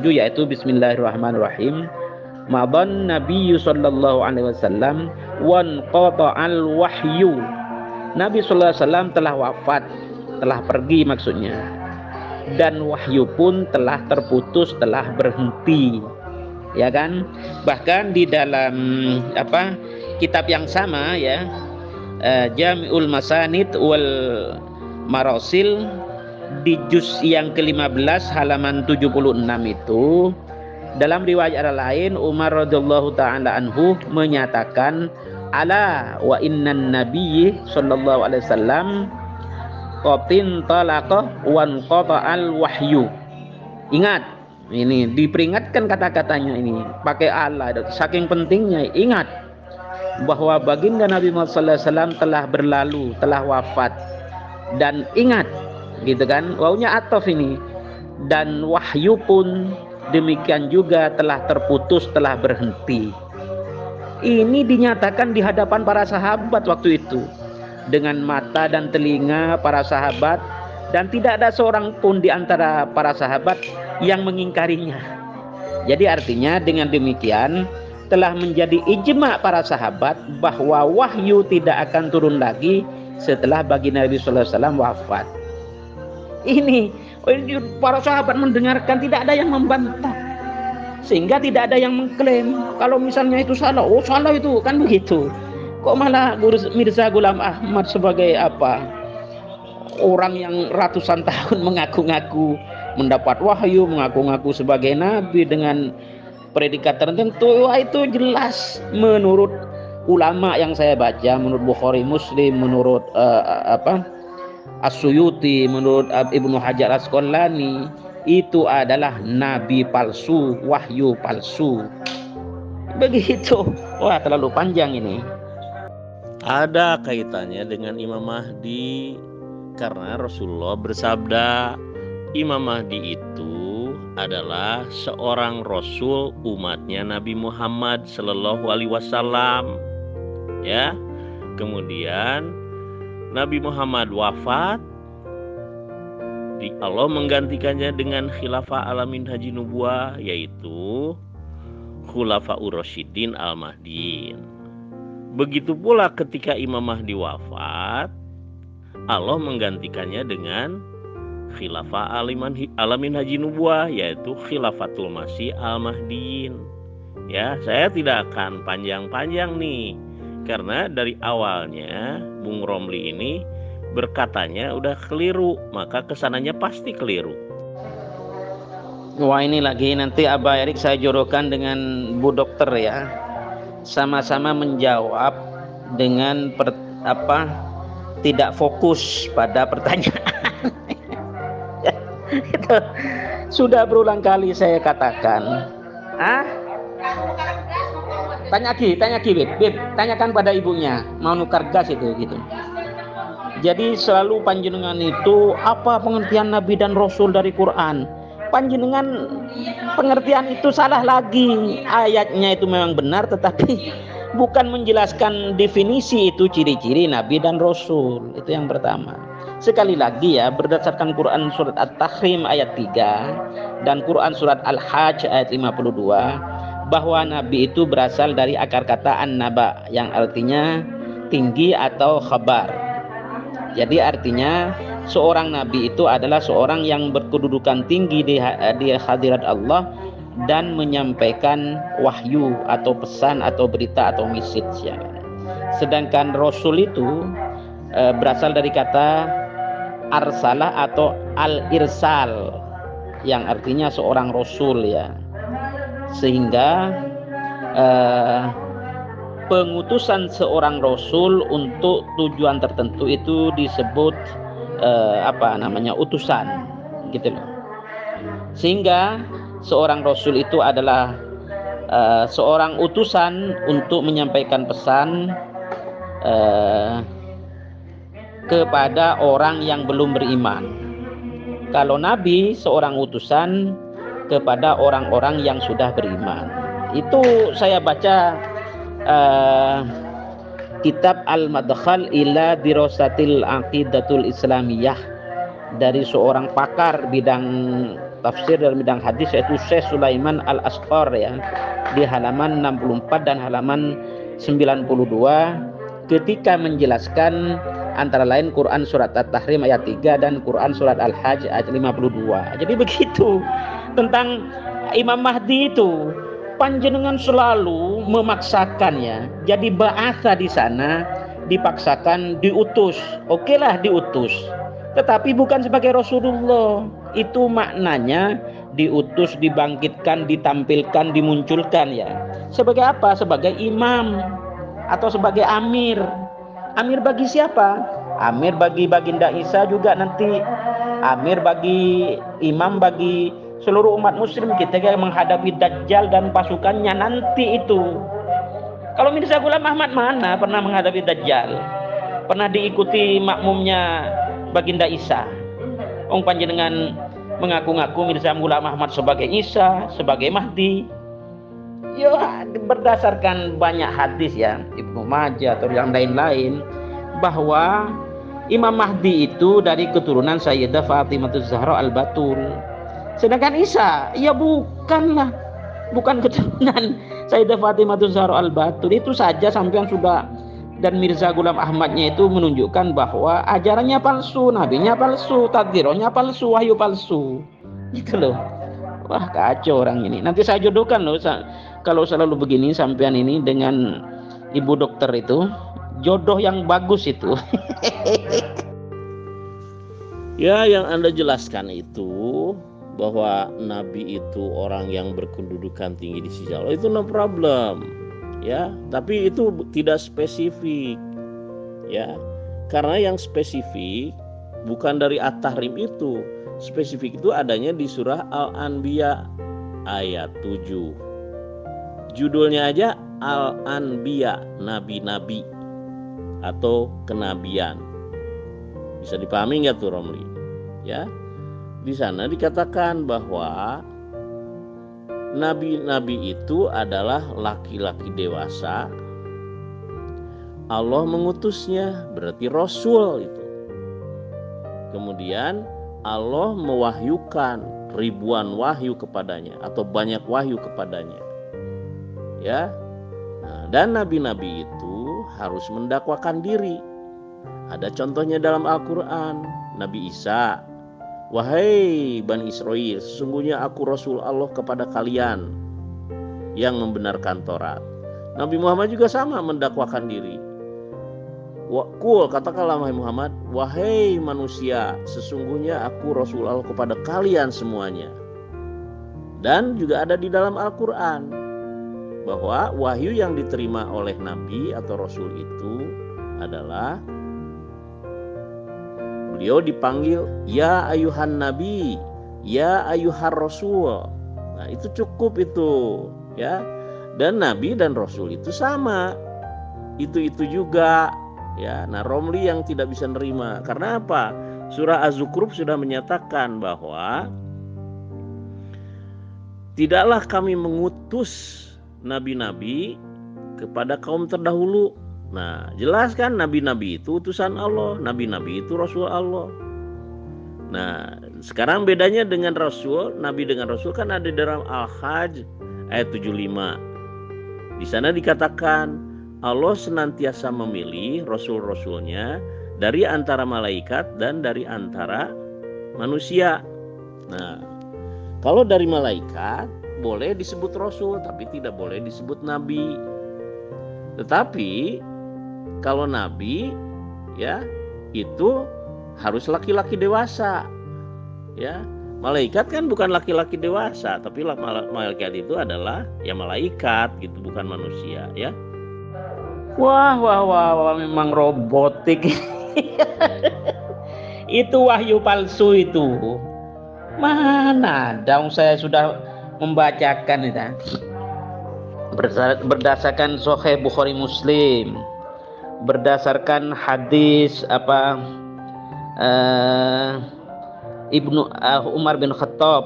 yaitu bismillahirrahmanirrahim. Madan Nabi sallallahu alaihi wasallam wan qata'al wahyu. Nabi sallallahu alaihi wasallam telah wafat, telah pergi maksudnya. Dan wahyu pun telah terputus, telah berhenti. Ya kan? Bahkan di dalam kitab yang sama ya, Jami'ul Masanid wal Marasil di juz yang ke-15 halaman 76 itu, dalam riwayat lain Umar radhiyallahu taala anhu menyatakan ala wa innan nabiyyi sallallahu alaihi wasallam qatin talaqa wan qata'al wahyu. Ingat, ini diperingatkan kata-katanya ini pakai ala, saking pentingnya. Ingat bahwa baginda Nabi Muhammad sallallahu alaihi wasallam telah berlalu, telah wafat. Dan ingat gitu kan, wawunya ataf ini, dan wahyu pun demikian juga telah terputus, telah berhenti. Ini dinyatakan di hadapan para sahabat waktu itu dengan mata dan telinga para sahabat, dan tidak ada seorang pun di antara para sahabat yang mengingkarinya. Jadi artinya dengan demikian telah menjadi ijma para sahabat bahwa wahyu tidak akan turun lagi setelah baginda Nabi sallallahu alaihi wasallam wafat. Ini para sahabat mendengarkan, tidak ada yang membantah, sehingga tidak ada yang mengklaim kalau misalnya itu salah. Oh salah itu kan begitu. Kok malah Mirza Ghulam Ahmad sebagai orang yang ratusan tahun mengaku-ngaku mendapat wahyu, mengaku-ngaku sebagai nabi dengan predikat tertentu. Wah, itu jelas menurut ulama yang saya baca, menurut Bukhari Muslim, menurut As-Suyuti, menurut Ibnu Hajar Asqalani, itu adalah nabi palsu, wahyu palsu. Begitu. Wah, terlalu panjang ini. Ada kaitannya dengan Imam Mahdi, karena Rasulullah bersabda Imam Mahdi itu adalah seorang rasul umatnya Nabi Muhammad sallallahu alaihi wasallam. Ya. Kemudian Nabi Muhammad wafat, Allah menggantikannya dengan khilafah alamin haji nubuwah, yaitu Khulafaur Rasyidin al-Mahdiin. Begitu pula ketika Imam Mahdi wafat, Allah menggantikannya dengan khilafah alamin haji nubuwah, yaitu Khilafatul Masih al-Mahdiin. Ya, saya tidak akan panjang-panjang nih, karena dari awalnya Bung Romli ini berkatanya udah keliru, maka kesananya pasti keliru. Wah, ini lagi nanti Abah Erik saya jodohkan dengan Bu Dokter ya, sama-sama menjawab dengan tidak fokus pada pertanyaan. Itu sudah berulang kali saya katakan. Tanya Ki, Bib, tanyakan pada ibunya mau nukar gas itu gitu. Jadi selalu panjenengan itu apa pengertian Nabi dan Rasul dari Quran? panjenengan pengertian itu salah lagi. Ayatnya itu memang benar, tetapi bukan menjelaskan definisi itu ciri-ciri Nabi dan Rasul. Itu yang pertama. Sekali lagi ya, berdasarkan Quran surat At-Tahrim ayat 3 dan Quran surat Al-Hajj ayat 52, bahwa Nabi itu berasal dari akar kata an-naba yang artinya tinggi atau khabar. Jadi artinya seorang nabi itu adalah seorang yang berkedudukan tinggi di hadirat Allah dan menyampaikan wahyu atau pesan atau berita atau message ya. Sedangkan Rasul itu berasal dari kata arsalah atau al-irsal yang artinya seorang rasul ya. Sehingga pengutusan seorang rasul untuk tujuan tertentu itu disebut utusan gitu loh. Sehingga seorang rasul itu adalah seorang utusan untuk menyampaikan pesan kepada orang yang belum beriman. Kalau nabi seorang utusan kepada orang-orang yang sudah beriman. Itu saya baca kitab Al-Madkhal ila Dirasatil Aqidatul Islamiyah dari seorang pakar bidang tafsir dan bidang hadis, yaitu Syekh Sulaiman Al-Asqar ya, di halaman 64 dan halaman 92 ketika menjelaskan antara lain Quran surat At-Tahrim ayat 3 dan Quran surat Al-Hajj ayat 52. Jadi begitu tentang Imam Mahdi itu. Panjenengan selalu memaksakannya. Jadi ba'atha di sana dipaksakan, diutus. Okelah diutus. Tetapi bukan sebagai Rasulullah. Itu maknanya diutus, dibangkitkan, ditampilkan, dimunculkan ya. Sebagai apa? Sebagai imam atau sebagai amir. Amir bagi siapa? Amir bagi Baginda Isa juga nanti. Amir bagi imam bagi seluruh umat muslim kita yang menghadapi Dajjal dan pasukannya nanti itu. Kalau Mirza Ghulam Ahmad mana pernah menghadapi Dajjal? Pernah diikuti makmumnya Baginda Isa. Panjenengan mengaku-ngaku Mirza Ghulam Ahmad sebagai Isa, sebagai Mahdi. Ya, berdasarkan banyak hadis ya, Ibnu Majah atau yang lain-lain, bahwa Imam Mahdi itu dari keturunan Sayyidah Fatimah Zahra Al-Batul. Sedangkan Isa, ya bukan keturunan Sayyidah Fatimah Zahra Al-Batul. Itu saja sampean sudah, dan Mirza Ghulam Ahmadnya itu menunjukkan bahwa ajarannya palsu, nabinya palsu, takdironya palsu, wahyu palsu. Gitu loh. Wah, kacau orang ini. Nanti saya jodohkan loh, kalau selalu begini sampean ini dengan ibu dokter itu, jodoh yang bagus itu. Ya, yang Anda jelaskan itu bahwa Nabi itu orang yang berkedudukan tinggi di sisi Allah, itu no problem ya, tapi itu tidak spesifik ya, karena yang spesifik bukan dari At-Tahrim itu. Spesifik itu adanya di surah Al-Anbiya ayat 7. Judulnya aja Al-Anbiya, nabi-nabi atau kenabian. Bisa dipahami nggak tuh Romli? Ya, di sana dikatakan bahwa nabi-nabi itu adalah laki-laki dewasa. Allah mengutusnya, berarti Rasul itu. Kemudian Allah mewahyukan ribuan wahyu kepadanya atau banyak wahyu kepadanya. Ya. Nah, dan nabi-nabi itu harus mendakwakan diri. Ada contohnya dalam Al-Quran. Nabi Isa, wahai Bani Israel, sesungguhnya aku Rasul Allah kepada kalian yang membenarkan Taurat. Nabi Muhammad juga sama mendakwakan diri. Qul, katakanlah wahai Muhammad, wahai manusia, sesungguhnya aku Rasul Allah kepada kalian semuanya. Dan juga ada di dalam Al-Quran bahwa wahyu yang diterima oleh Nabi atau Rasul itu adalah beliau dipanggil ya ayuhan nabi, ya ayuhar rasul. Nah, itu cukup itu, ya. Dan nabi dan rasul itu sama. Itu juga, ya. Nah, Romli yang tidak bisa nerima. Karena apa? Surah Az-Zukhruf sudah menyatakan bahwa tidaklah kami mengutus nabi-nabi kepada kaum terdahulu. Nah, jelas kan nabi-nabi itu utusan Allah, nabi-nabi itu rasul Allah. Nah, sekarang bedanya dengan rasul, nabi dengan rasul kan ada dalam Al-Hajj ayat 75. Di sana dikatakan Allah senantiasa memilih rasul-rasulnya dari antara malaikat dan dari antara manusia. Nah, kalau dari malaikat boleh disebut rasul tapi tidak boleh disebut nabi. Tetapi kalau nabi ya itu harus laki-laki dewasa. Ya, malaikat kan bukan laki-laki dewasa, tapi malaikat itu adalah ya malaikat gitu, bukan manusia ya. Wah, memang robotik. Itu wahyu palsu itu. Mana dong, saya sudah membacakan itu. Berdasarkan Sahih Bukhari Muslim, berdasarkan hadis Ibnu Umar bin Khattab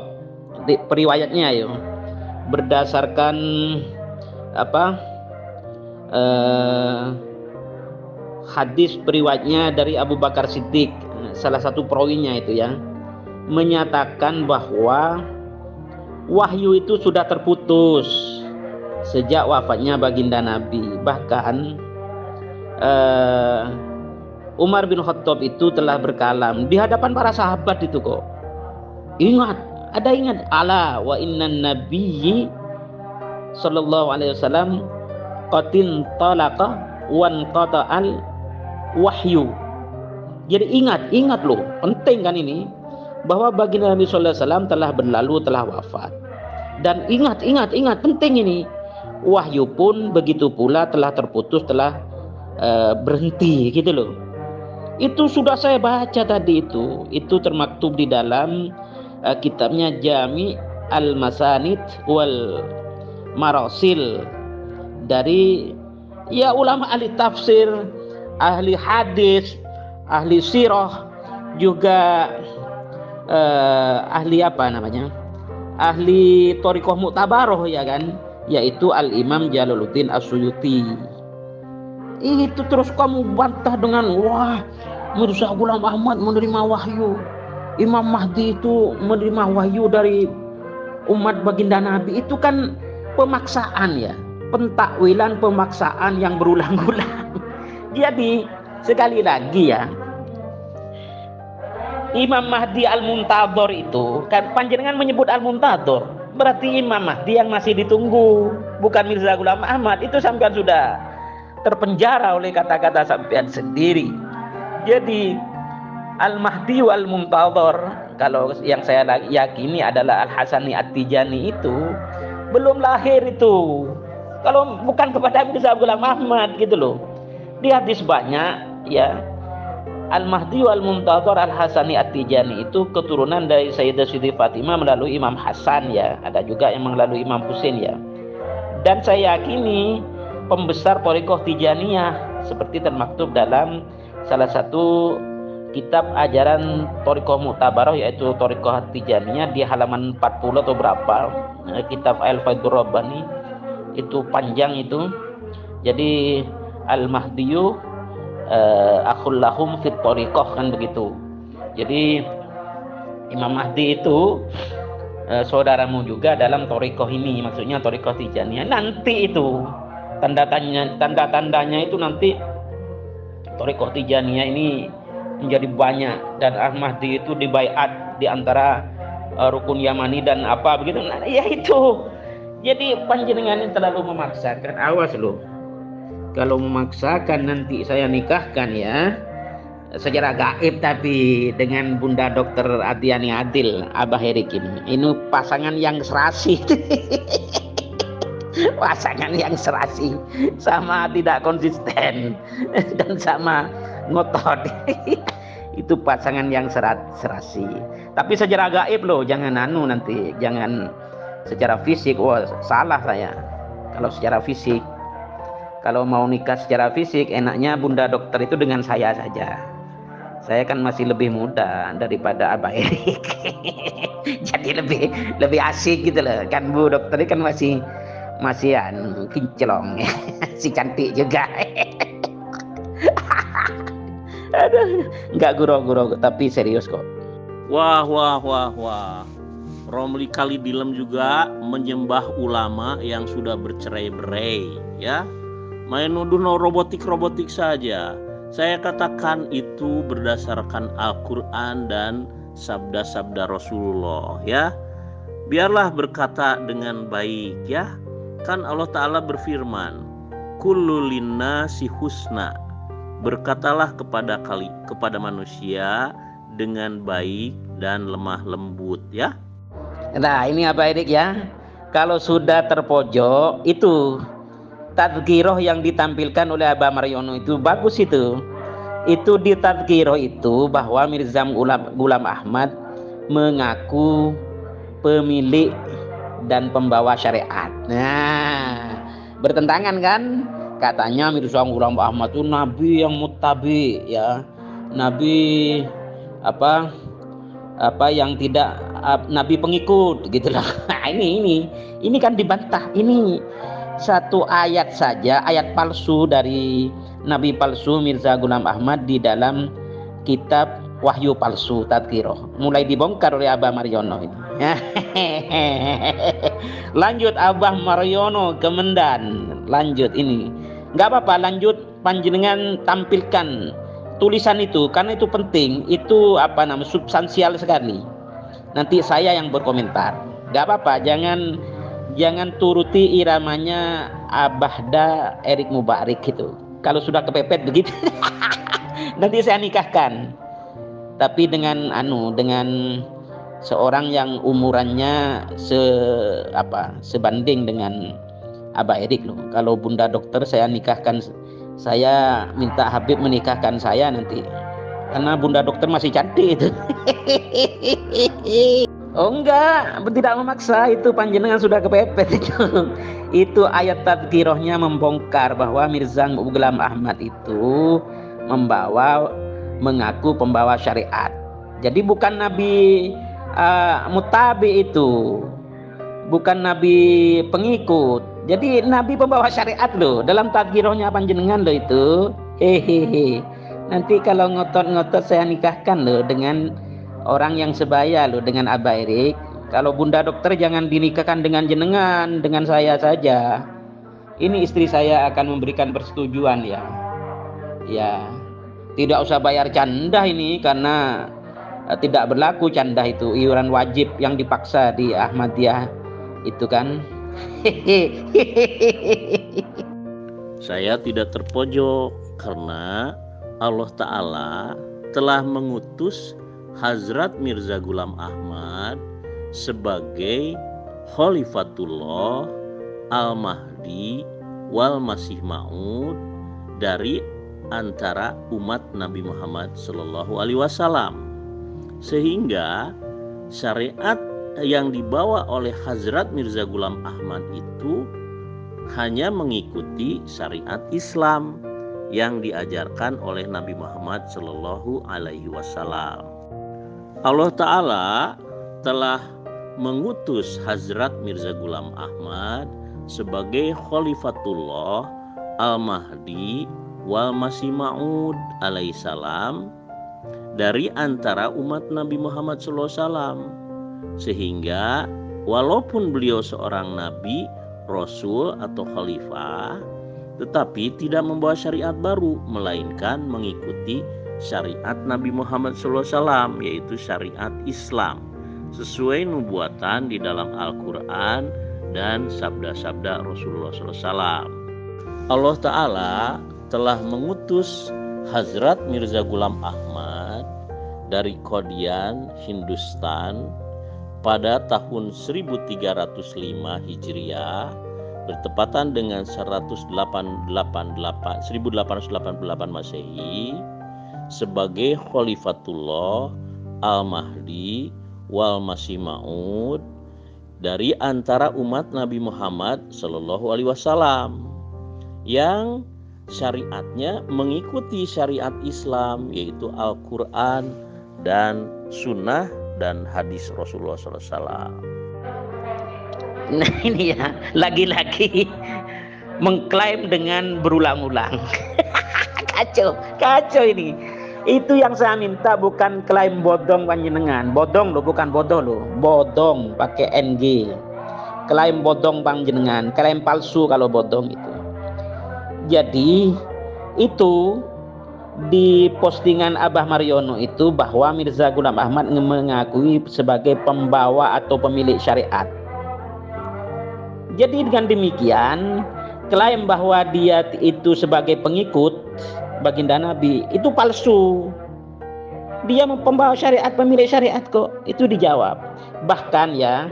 periwayatnya ya, berdasarkan hadis periwayatnya dari Abu Bakar Siddiq, salah satu perawinya itu ya, menyatakan bahwa wahyu itu sudah terputus sejak wafatnya baginda Nabi. Bahkan Umar bin Khattab itu telah berkalam di hadapan para sahabat itu kok. Ingat ala wa innan nabiyyi sallallahu alaihi wasallam qatin talaqa wan qata'al wahyu. Jadi ingat loh, penting kan ini, bahwa baginda Nabi sallallahu alaihi wasallam telah berlalu, telah wafat. Dan ingat penting ini, wahyu pun begitu pula telah terputus, telah berhenti gitu loh. Itu sudah saya baca tadi, itu termaktub di dalam kitabnya Jami' al-Masanid wal Marasil dari ya ulama ahli tafsir, ahli hadis, ahli sirah, juga ahli ahli thariqah mu'tabaroh ya kan, yaitu Al-Imam Jalaluddin As-Suyuti. Itu terus kamu bantah dengan wah, Mirza Ghulam Ahmad menerima wahyu, Imam Mahdi itu menerima wahyu dari umat baginda Nabi. Itu kan pemaksaan ya, pentakwilan, pemaksaan yang berulang-ulang. Jadi sekali lagi ya, Imam Mahdi Al-Muntadhar itu kan panjenengan menyebut Al-Muntadhar, berarti Imam Mahdi yang masih ditunggu, bukan Mirza Ghulam Ahmad. Itu sampean sudah terpenjara oleh kata-kata sampean sendiri. Jadi Al-Mahdi Al-Muntadhar, kalau yang saya yakini adalah Al-Hasani At-Tijani, itu belum lahir itu, kalau bukan kepada Mirza Ghulam Ahmad gitu loh. Di hadis banyak ya, Al-Mahdi Al-Muntadhar Al-Hasani At-Tijani itu keturunan dari Sayyidah Siti Fatimah melalui Imam Hasan ya, ada juga yang melalui Imam Husain ya. Dan saya yakini pembesar thariqah Tijaniyah, seperti termaktub dalam salah satu kitab ajaran thariqah mu'tabarah, yaitu thariqah Tijaniyah, di halaman 40 atau berapa, kitab Al-Faidur Rabbani, itu panjang itu. Jadi Al-Mahdiyu akhul lahum fit thariqah, kan begitu. Jadi Imam Mahdi itu saudaramu juga dalam thariqah ini, maksudnya thariqah Tijaniyah. Nanti itu tanda-tandanya itu nanti thariqah Tijaniyah ini menjadi banyak, dan Ahmadi itu dibaiat di antara rukun Yamani dan apa begitu. Nah, ya itu. Jadi panjenengan ini terlalu memaksakan. Awas loh, kalau memaksakan nanti saya nikahkan ya secara gaib, tapi dengan Bunda Dokter Adiani Adil Abah Herikin. Ini pasangan yang serasi. Pasangan yang serasi, sama tidak konsisten dan sama ngotot. Itu pasangan yang serasi. Tapi secara gaib loh, jangan nanti, jangan secara fisik. Wah, salah saya kalau secara fisik. Kalau mau nikah secara fisik, enaknya Bunda Dokter itu dengan saya saja. Saya kan masih lebih muda daripada Abah Erik. Jadi lebih asik gitu loh. Kan Bu Dokter ini kan masih kinclong. Si cantik juga. Aduh, enggak guro-guro tapi serius kok. Wah. Romli Kalibilem juga menyembah ulama yang sudah bercerai-berai, ya. Main nuduh robotik saja. Saya katakan itu berdasarkan Al-Quran dan sabda-sabda Rasulullah, ya. Biarlah berkata dengan baik, ya. Kan Allah Ta'ala berfirman, kullu linnasi husna. Berkatalah kepada manusia dengan baik dan lemah lembut, ya. Nah ini Abah Erik ya, kalau sudah terpojok itu tadzkirah yang ditampilkan oleh Abah Mariono itu bagus itu di tadzkirah itu bahwa Mirza Ghulam Ahmad mengaku pemilik dan pembawa syariat. Nah bertentangan kan, katanya Mirza Ghulam Ahmad itu nabi yang muttabi, ya, nabi apa yang tidak nabi pengikut gitu loh. Nah, ini kan dibantah. Ini satu ayat saja, ayat palsu dari nabi palsu Mirza Ghulam Ahmad di dalam kitab Wahyu Palsu Tadzkirah, mulai dibongkar oleh Abah Mariono ini. Lanjut Abah Mariono Kemendan, lanjut ini. Nggak apa-apa, lanjut panjenengan tampilkan tulisan itu karena itu penting, itu substansial sekali. Nanti saya yang berkomentar. Nggak apa-apa, jangan turuti iramanya Abahda Erik Mubarik gitu. Kalau sudah kepepet begitu, nanti saya nikahkan. Tapi dengan seorang yang umurannya sebanding dengan Abah Erik loh. Kalau Bunda Dokter saya nikahkan, saya minta Habib menikahkan saya nanti, karena Bunda Dokter masih cantik itu. Oh enggak, tidak memaksa, itu panjenengan sudah kepepet itu. Itu ayat tadzkirahnya membongkar bahwa Mirza Ghulam Ahmad itu mengaku pembawa syariat. Jadi bukan nabi mutabi itu, bukan nabi pengikut. Jadi nabi pembawa syariat loh, dalam tadzkirahnya panjenengan loh itu. Hehehe. Nanti kalau ngotot-ngotot saya nikahkan loh dengan orang yang sebaya loh, dengan Abah Erik. Kalau Bunda Dokter jangan dinikahkan dengan jenengan, dengan saya saja. Ini istri saya akan memberikan persetujuan, ya. Ya, tidak usah bayar canda ini karena tidak berlaku canda itu, iuran wajib yang dipaksa di Ahmadiyah itu kan. Saya tidak terpojok karena Allah Ta'ala telah mengutus Hazrat Mirza Ghulam Ahmad sebagai Khalifatullah Al-Mahdi wal Masih Maud dari antara umat Nabi Muhammad Sallallahu Alaihi Wasallam, sehingga syariat yang dibawa oleh Hazrat Mirza Ghulam Ahmad itu hanya mengikuti syariat Islam yang diajarkan oleh Nabi Muhammad Sallallahu Alaihi Wasallam. Allah Ta'ala telah mengutus Hazrat Mirza Ghulam Ahmad sebagai Khalifatullah Al-Mahdi wal Masih Maud alaihissalam dari antara umat Nabi Muhammad SAW, sehingga walaupun beliau seorang nabi, rasul atau khalifah, tetapi tidak membawa syariat baru, melainkan mengikuti syariat Nabi Muhammad SAW, yaitu syariat Islam sesuai nubuatan di dalam Al-Quran dan sabda-sabda Rasulullah SAW. Allah Ta'ala telah mengutus Hazrat Mirza Ghulam Ahmad dari Qadian, Hindustan pada tahun 1305 Hijriah bertepatan dengan 1888 Masehi sebagai Khalifatullah Al-Mahdi wal Masih Maud dari antara umat Nabi Muhammad Sallallahu Alaihi Wasallam, yang syariatnya mengikuti syariat Islam, yaitu Al-Quran dan Sunnah dan hadis Rasulullah SAW. Nah ini ya, lagi-lagi mengklaim dengan berulang-ulang. Kacau ini. Itu yang saya minta, bukan klaim bodong panjenengan. Bodong loh, bukan bodoh loh. Bodong pakai NG. Klaim bodong panjenengan, klaim palsu kalau bodong itu. Jadi itu di postingan Abah Mariono itu bahwa Mirza Ghulam Ahmad mengakui sebagai pembawa atau pemilik syariat. Jadi dengan demikian, klaim bahwa dia itu sebagai pengikut baginda Nabi itu palsu. Dia pembawa syariat, pemilik syariat kok. Itu dijawab. Bahkan ya,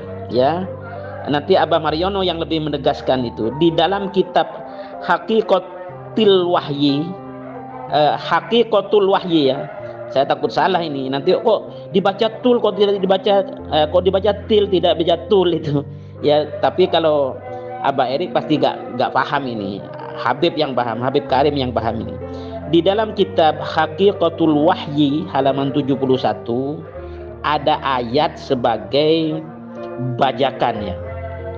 nanti Abah Mariono yang lebih menegaskan itu di dalam kitab Haqiqatul Wahyi, Haqiqatul Wahyi ya. Saya takut salah ini. Nanti kok dibaca tul, kok tidak dibaca, kok dibaca til, tidak baca tul itu. Ya, tapi kalau Abah Erik pasti gak paham ini. Habib yang paham, Habib Karim yang paham ini. Di dalam kitab Haqiqatul Wahyi halaman 71 ada ayat sebagai bajakan ya,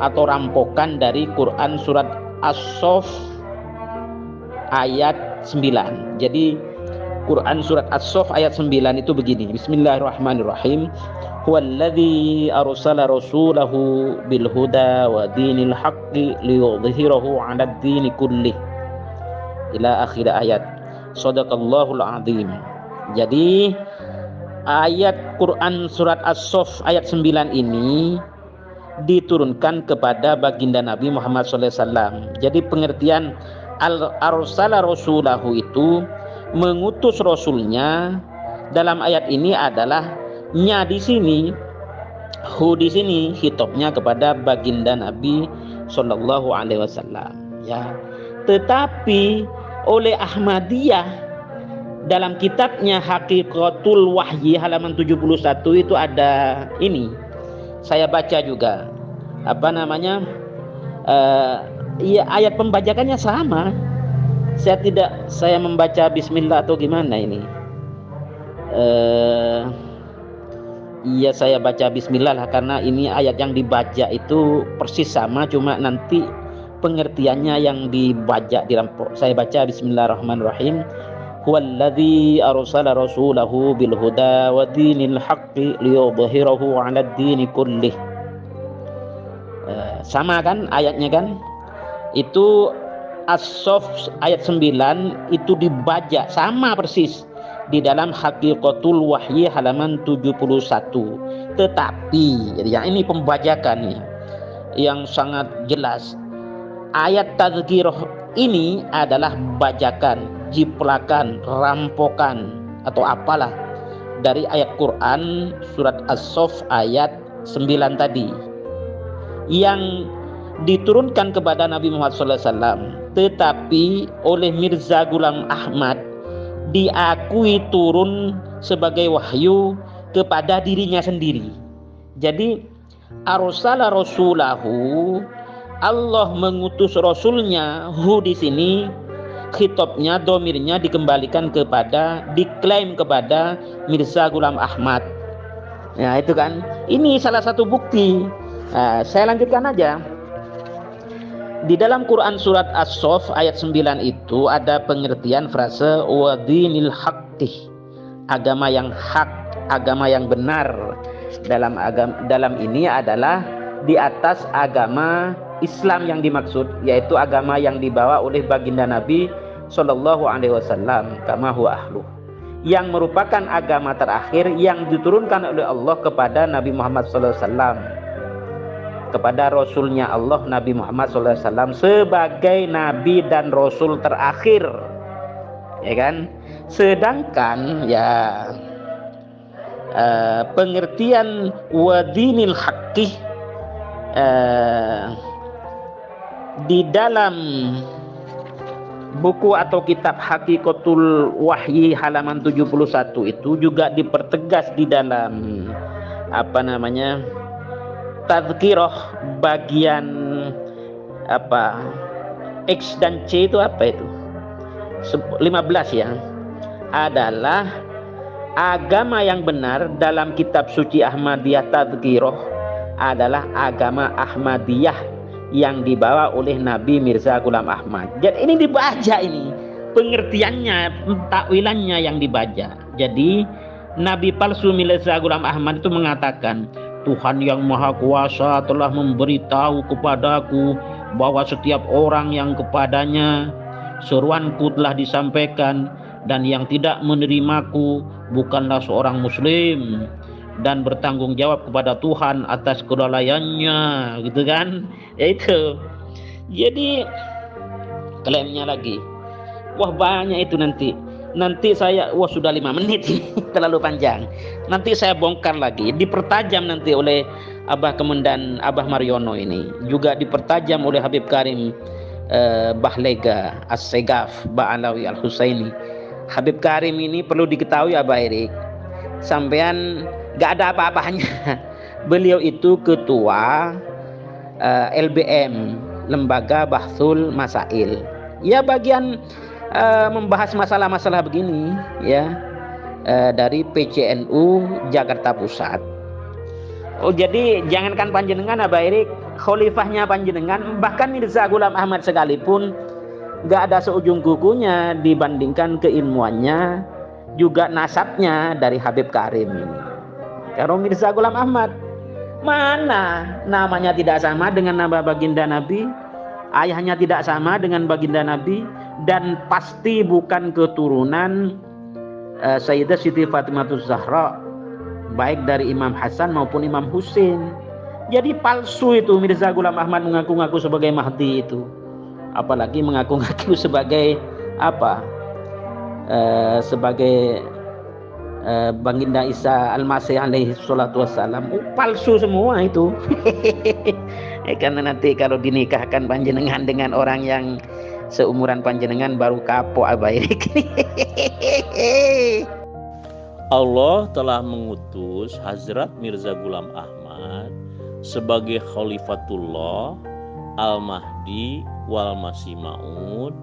atau rampokan dari Quran surat As-Saff ayat 9. Jadi Quran surat As-Saff ayat 9 itu begini. Bismillahirrahmanirrahim. Huwallazi arsala rasulahu bil huda wa dinil haqqi liyudhhirahu 'alad dini kullih. Ila akhir ayat. Shadaqallahul azim. Jadi ayat Quran surat As-Saff ayat 9 ini diturunkan kepada baginda Nabi Muhammad SAW. Jadi pengertian arsala rasulahu itu mengutus rasulnya. Dalam ayat ini adalah nya di sini, hu di sini hitopnya kepada baginda Nabi Sallallahu Alaihi Wasallam. Ya, tetapi oleh Ahmadiyah dalam kitabnya Haqiqatul Wahyi halaman 71 itu ada ini. Saya baca juga. Apa namanya? Ayat pembajakannya sama. Saya membaca bismillah atau gimana ini? Iya, saya baca bismillah lah, karena ini ayat yang dibaca itu persis sama, cuma nanti pengertiannya yang dibaca dirampok. Saya baca bismillahirrahmanirrahim. Huwallazi arsala rasulahu bil huda wa dinil haqqi liyudhhirahu 'alad dini kullih. Sama kan ayatnya kan? Itu As-Saff ayat 9 itu dibaca sama persis di dalam Haqiqatul Wahyi halaman 71. Tetapi yang ini pembajakan yang sangat jelas. Ayat tazkirah ini adalah bajakan, jiplakan, rampokan atau apalah dari ayat Quran surat As-Saff ayat 9 tadi yang diturunkan kepada Nabi Muhammad SAW, tetapi oleh Mirza Ghulam Ahmad diakui turun sebagai wahyu kepada dirinya sendiri. Jadi arsala rasulahu, Allah mengutus rasulnya. Hu di sini khitabnya, domirnya dikembalikan kepada, diklaim kepada Mirza Ghulam Ahmad. Ya itu kan, ini salah satu bukti. Saya lanjutkan aja. Di dalam Quran surat As-Saff ayat 9 itu ada pengertian frase wa dinil haqqi, agama yang hak, agama yang benar. Dalam ini adalah di atas agama Islam yang dimaksud, yaitu agama yang dibawa oleh baginda Nabi Sallallahu Alaihi Wasallam, kama huwa ahlu, yang merupakan agama terakhir yang diturunkan oleh Allah kepada Nabi Muhammad Sallallahu Alaihi Wasallam, kepada Rasulnya Allah Nabi Muhammad SAW sebagai Nabi dan Rasul terakhir, ya kan? Sedangkan ya pengertian wadinil haqqi di dalam buku atau kitab Haqiqatul Wahyi halaman 71 itu juga dipertegas di dalam apa namanya tazkirah bagian apa X dan C itu apa itu 15 ya, adalah agama yang benar dalam kitab suci Ahmadiyah Tadhkirah adalah agama Ahmadiyah yang dibawa oleh Nabi Mirza Ghulam Ahmad. Jadi ini dibaca, ini pengertiannya, takwilannya yang dibaca. Jadi Nabi palsu Mirza Ghulam Ahmad itu mengatakan, Tuhan yang Maha Kuasa telah memberitahu kepadaku bahwa setiap orang yang kepadanya seruanku telah disampaikan, dan yang tidak menerimaku bukanlah seorang muslim dan bertanggung jawab kepada Tuhan atas kelalaiannya, gitu kan? Yaitu. Jadi klaimnya lagi. Wah, banyak itu nanti. Nanti saya, wah sudah 5 menit terlalu panjang. Nanti saya bongkar lagi, dipertajam nanti oleh Abah Kemendan, Abah Mariono ini. Juga dipertajam oleh Habib Karim Bahlega As-Segaf Ba'alawi Al-Husaini. Habib Karim ini perlu diketahui Abah Erik, sampean gak ada apa-apanya. Beliau itu ketua LBM, Lembaga Bahthul Masail. Ya, bagian membahas masalah-masalah begini ya, dari PCNU Jakarta Pusat. Oh, jadi jangankan panjenengan Abah Erik, khalifahnya panjenengan, bahkan Mirza Ghulam Ahmad sekalipun gak ada seujung kukunya dibandingkan keilmuannya juga nasabnya dari Habib Karim ini. Kalau Mirza Ghulam Ahmad mana namanya tidak sama dengan nama baginda Nabi, ayahnya tidak sama dengan baginda Nabi, dan pasti bukan keturunan Sayyidah Siti Fatimah Zahra, baik dari Imam Hasan maupun Imam Husain. Jadi palsu itu Mirza Ghulam Ahmad mengaku-ngaku sebagai Mahdi itu, apalagi mengaku-ngaku sebagai apa, sebagai Baginda Isa Al-Masih alaihi salatu wassalam. Palsu semua itu. Karena nanti kalau dinikahkan panjenengan dengan orang yang seumuran panjenengan baru kapok Abah Erik. Allah telah mengutus Hazrat Mirza Ghulam Ahmad sebagai Khalifatullah Al-Mahdi wal Masih Maud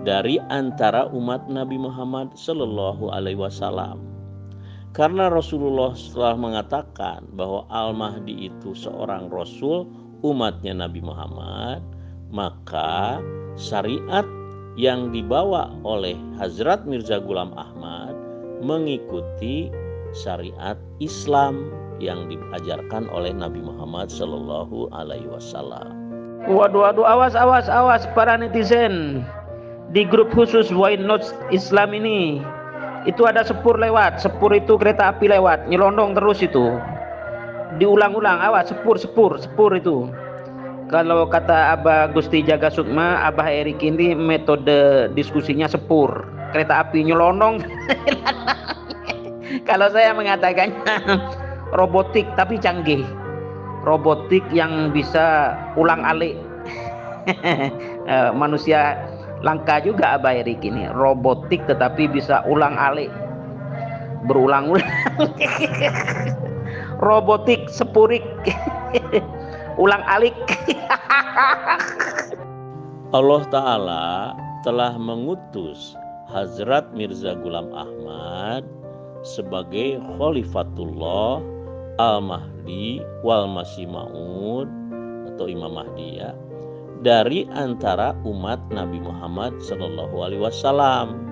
dari antara umat Nabi Muhammad Sallallahu Alaihi Wasallam. Karena Rasulullah telah mengatakan bahwa Al-Mahdi itu seorang Rasul umatnya Nabi Muhammad, maka syariat yang dibawa oleh Hazrat Mirza Ghulam Ahmad mengikuti syariat Islam yang diajarkan oleh Nabi Muhammad Sallallahu Alaihi Wasallam. Waduh, awas para netizen. Di grup khusus Why Not Islam ini, itu ada sepur lewat. Sepur itu kereta api lewat, nyelondong terus itu. Diulang-ulang, awas, sepur itu. Kalau kata Abah Gusti Jaga Sukma, Abah Erik ini metode diskusinya sepur, kereta api nyelondong. Kalau saya mengatakannya robotik tapi canggih. Robotik yang bisa ulang alik. Manusia langka juga Abah Erik ini, robotik tetapi bisa ulang alik, berulang-ulang. Robotik sepurik. Ulang alik. Allah Ta'ala telah mengutus Hazrat Mirza Ghulam Ahmad sebagai Khalifatullah Al-Mahdi wal Masih Maud atau Imam Mahdi ya, dari antara umat Nabi Muhammad Sallallahu Alaihi Wasallam,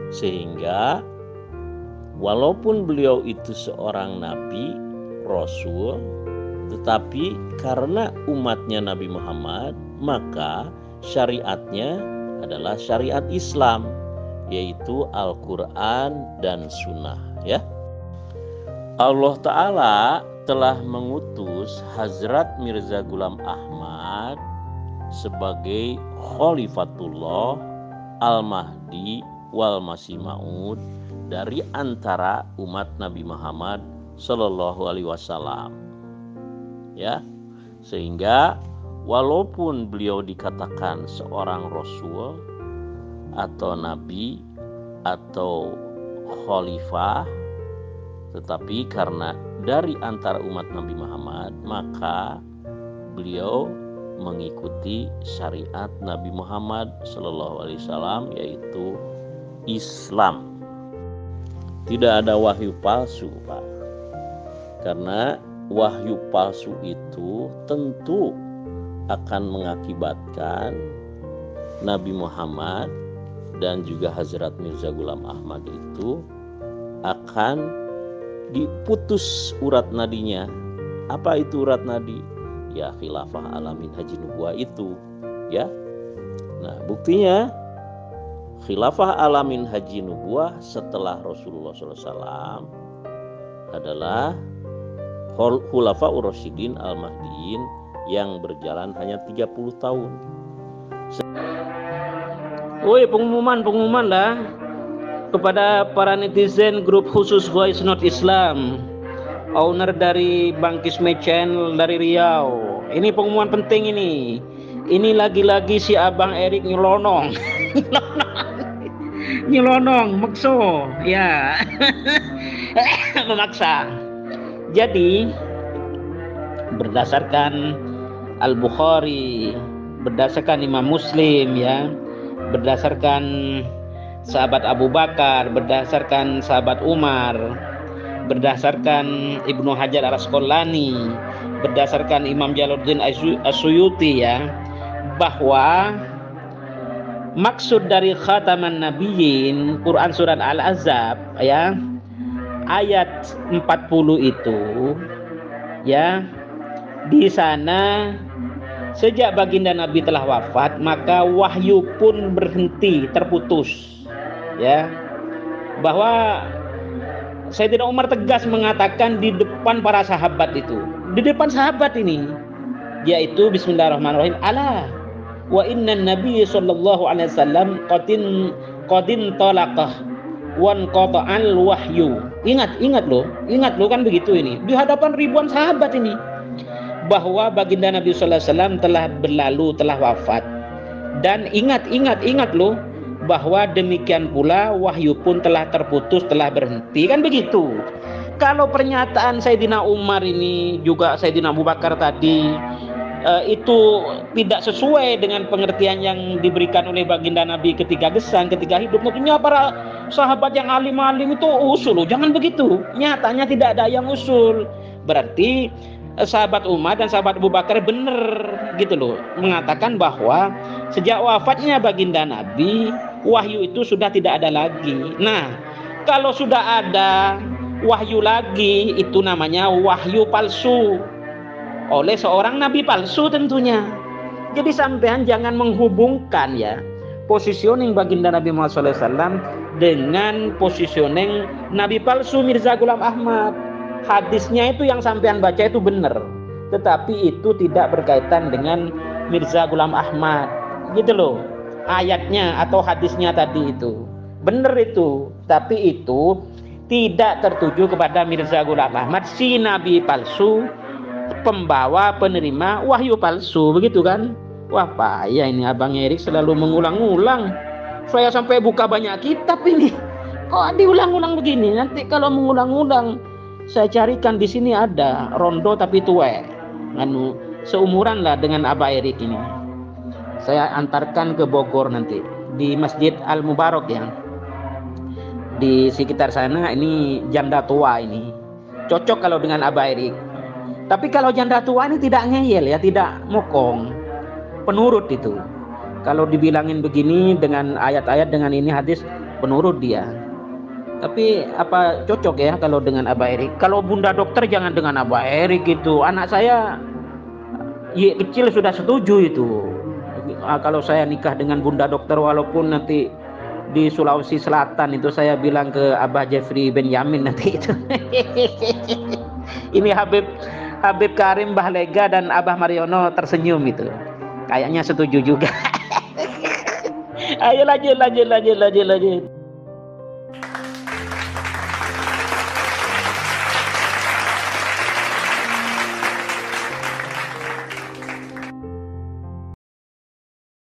sehingga walaupun beliau itu seorang Nabi Rasul, tetapi karena umatnya Nabi Muhammad, maka syariatnya adalah syariat Islam, yaitu Al-Quran dan Sunnah ya. Allah Ta'ala telah mengutus Hazrat Mirza Ghulam Ahmad sebagai Khalifatullah Al-Mahdi wal Masih Maud dari antara umat Nabi Muhammad Sallallahu Alaihi Wasallam ya, sehingga walaupun beliau dikatakan seorang Rasul atau Nabi atau Khalifah, tetapi karena dari antara umat Nabi Muhammad, maka beliau mengikuti syariat Nabi Muhammad SAW, yaitu Islam. Tidak ada wahyu palsu, Pak. Karena wahyu palsu itu tentu akan mengakibatkan Nabi Muhammad dan juga Hazrat Mirza Ghulam Ahmad itu akan diputus urat nadinya. Apa itu urat nadi? Ya, khilafah alamin haji nubuwah itu, ya. Nah, buktinya khilafah alamin haji nubuwah setelah Rasulullah SAW adalah khulafaur rasyidin al-mahdiin yang berjalan hanya 30 tahun. Woi, pengumuman lah kepada para netizen grup khusus Voice Note Islam, owner dari Bang Kisme Channel dari Riau. Ini pengumuman penting ini. Ini lagi-lagi si Abang Erik nyelonong. Nyelonong, makso, ya. Memaksa. Jadi berdasarkan Al-Bukhari, berdasarkan Imam Muslim, ya, berdasarkan sahabat Abu Bakar, berdasarkan sahabat Umar, berdasarkan Ibnu Hajar Al-Asqalani, berdasarkan Imam Jalaluddin As-Suyuti, ya, bahwa maksud dari khataman nabiyyin Quran surat Al-Ahzab, ya, ayat 40 itu, ya, di sana sejak baginda Nabi telah wafat maka wahyu pun berhenti, terputus, ya, bahwa Sayyidina Umar tegas mengatakan di depan para sahabat itu, di depan sahabat ini, yaitu bismillahirrahmanirrahim, ala wa inna nabiy sallallahu alaihi wasallam qadin talaqah wan qata'al wahyu. Ingat loh kan begitu ini di hadapan ribuan sahabat ini, bahwa baginda Nabi sallallahu alaihi wasallam telah berlalu, telah wafat, dan ingat loh bahwa demikian pula wahyu pun telah terputus, telah berhenti, kan begitu. Kalau pernyataan Sayyidina Umar ini juga Sayyidina Abu Bakar tadi itu tidak sesuai dengan pengertian yang diberikan oleh baginda Nabi ketika gesang, ketika hidup. Tentunya para sahabat yang alim-alim itu usul, jangan begitu. Nyatanya tidak ada yang usul. Berarti sahabat Umar dan sahabat Abu Bakar benar gitu loh, mengatakan bahwa sejak wafatnya baginda Nabi, wahyu itu sudah tidak ada lagi. Nah, kalau sudah ada wahyu lagi, itu namanya wahyu palsu oleh seorang nabi palsu tentunya. Jadi sampean jangan menghubungkan, ya, positioning baginda Nabi Muhammad SAW dengan positioning nabi palsu Mirza Ghulam Ahmad. Hadisnya itu yang sampean baca itu benar, tetapi itu tidak berkaitan dengan Mirza Ghulam Ahmad, gitu loh. Ayatnya atau hadisnya tadi itu benar itu, tapi itu tidak tertuju kepada Mirza Ghulam Ahmad, si nabi palsu, pembawa penerima wahyu palsu, begitu kan? Wah, payah ini Abang Erik selalu mengulang-ulang. Saya sampai buka banyak kitab ini, kok diulang-ulang begini. Nanti kalau mengulang-ulang, saya carikan di sini ada rondo tapi tua, seumuran lah dengan Abah Erik ini. Saya antarkan ke Bogor nanti di Masjid Al Mubarak, ya, di sekitar sana. Ini janda tua ini, cocok kalau dengan Abah Erik. Tapi kalau janda tua ini tidak ngeyel, ya, tidak mokong, penurut itu. Kalau dibilangin begini dengan ayat-ayat, dengan ini hadis, penurut dia. Tapi apa cocok, ya, kalau dengan Abah Erik. Kalau Bunda Dokter jangan dengan Abah Erik itu. Anak saya kecil sudah setuju itu. Kalau saya nikah dengan Bunda Dokter, walaupun nanti di Sulawesi Selatan itu, saya bilang ke Abah Jeffrey Benyamin nanti itu. Ini Habib Karim Bahlega dan Abah Mariono tersenyum itu. Kayaknya setuju juga. Ayo lanjut.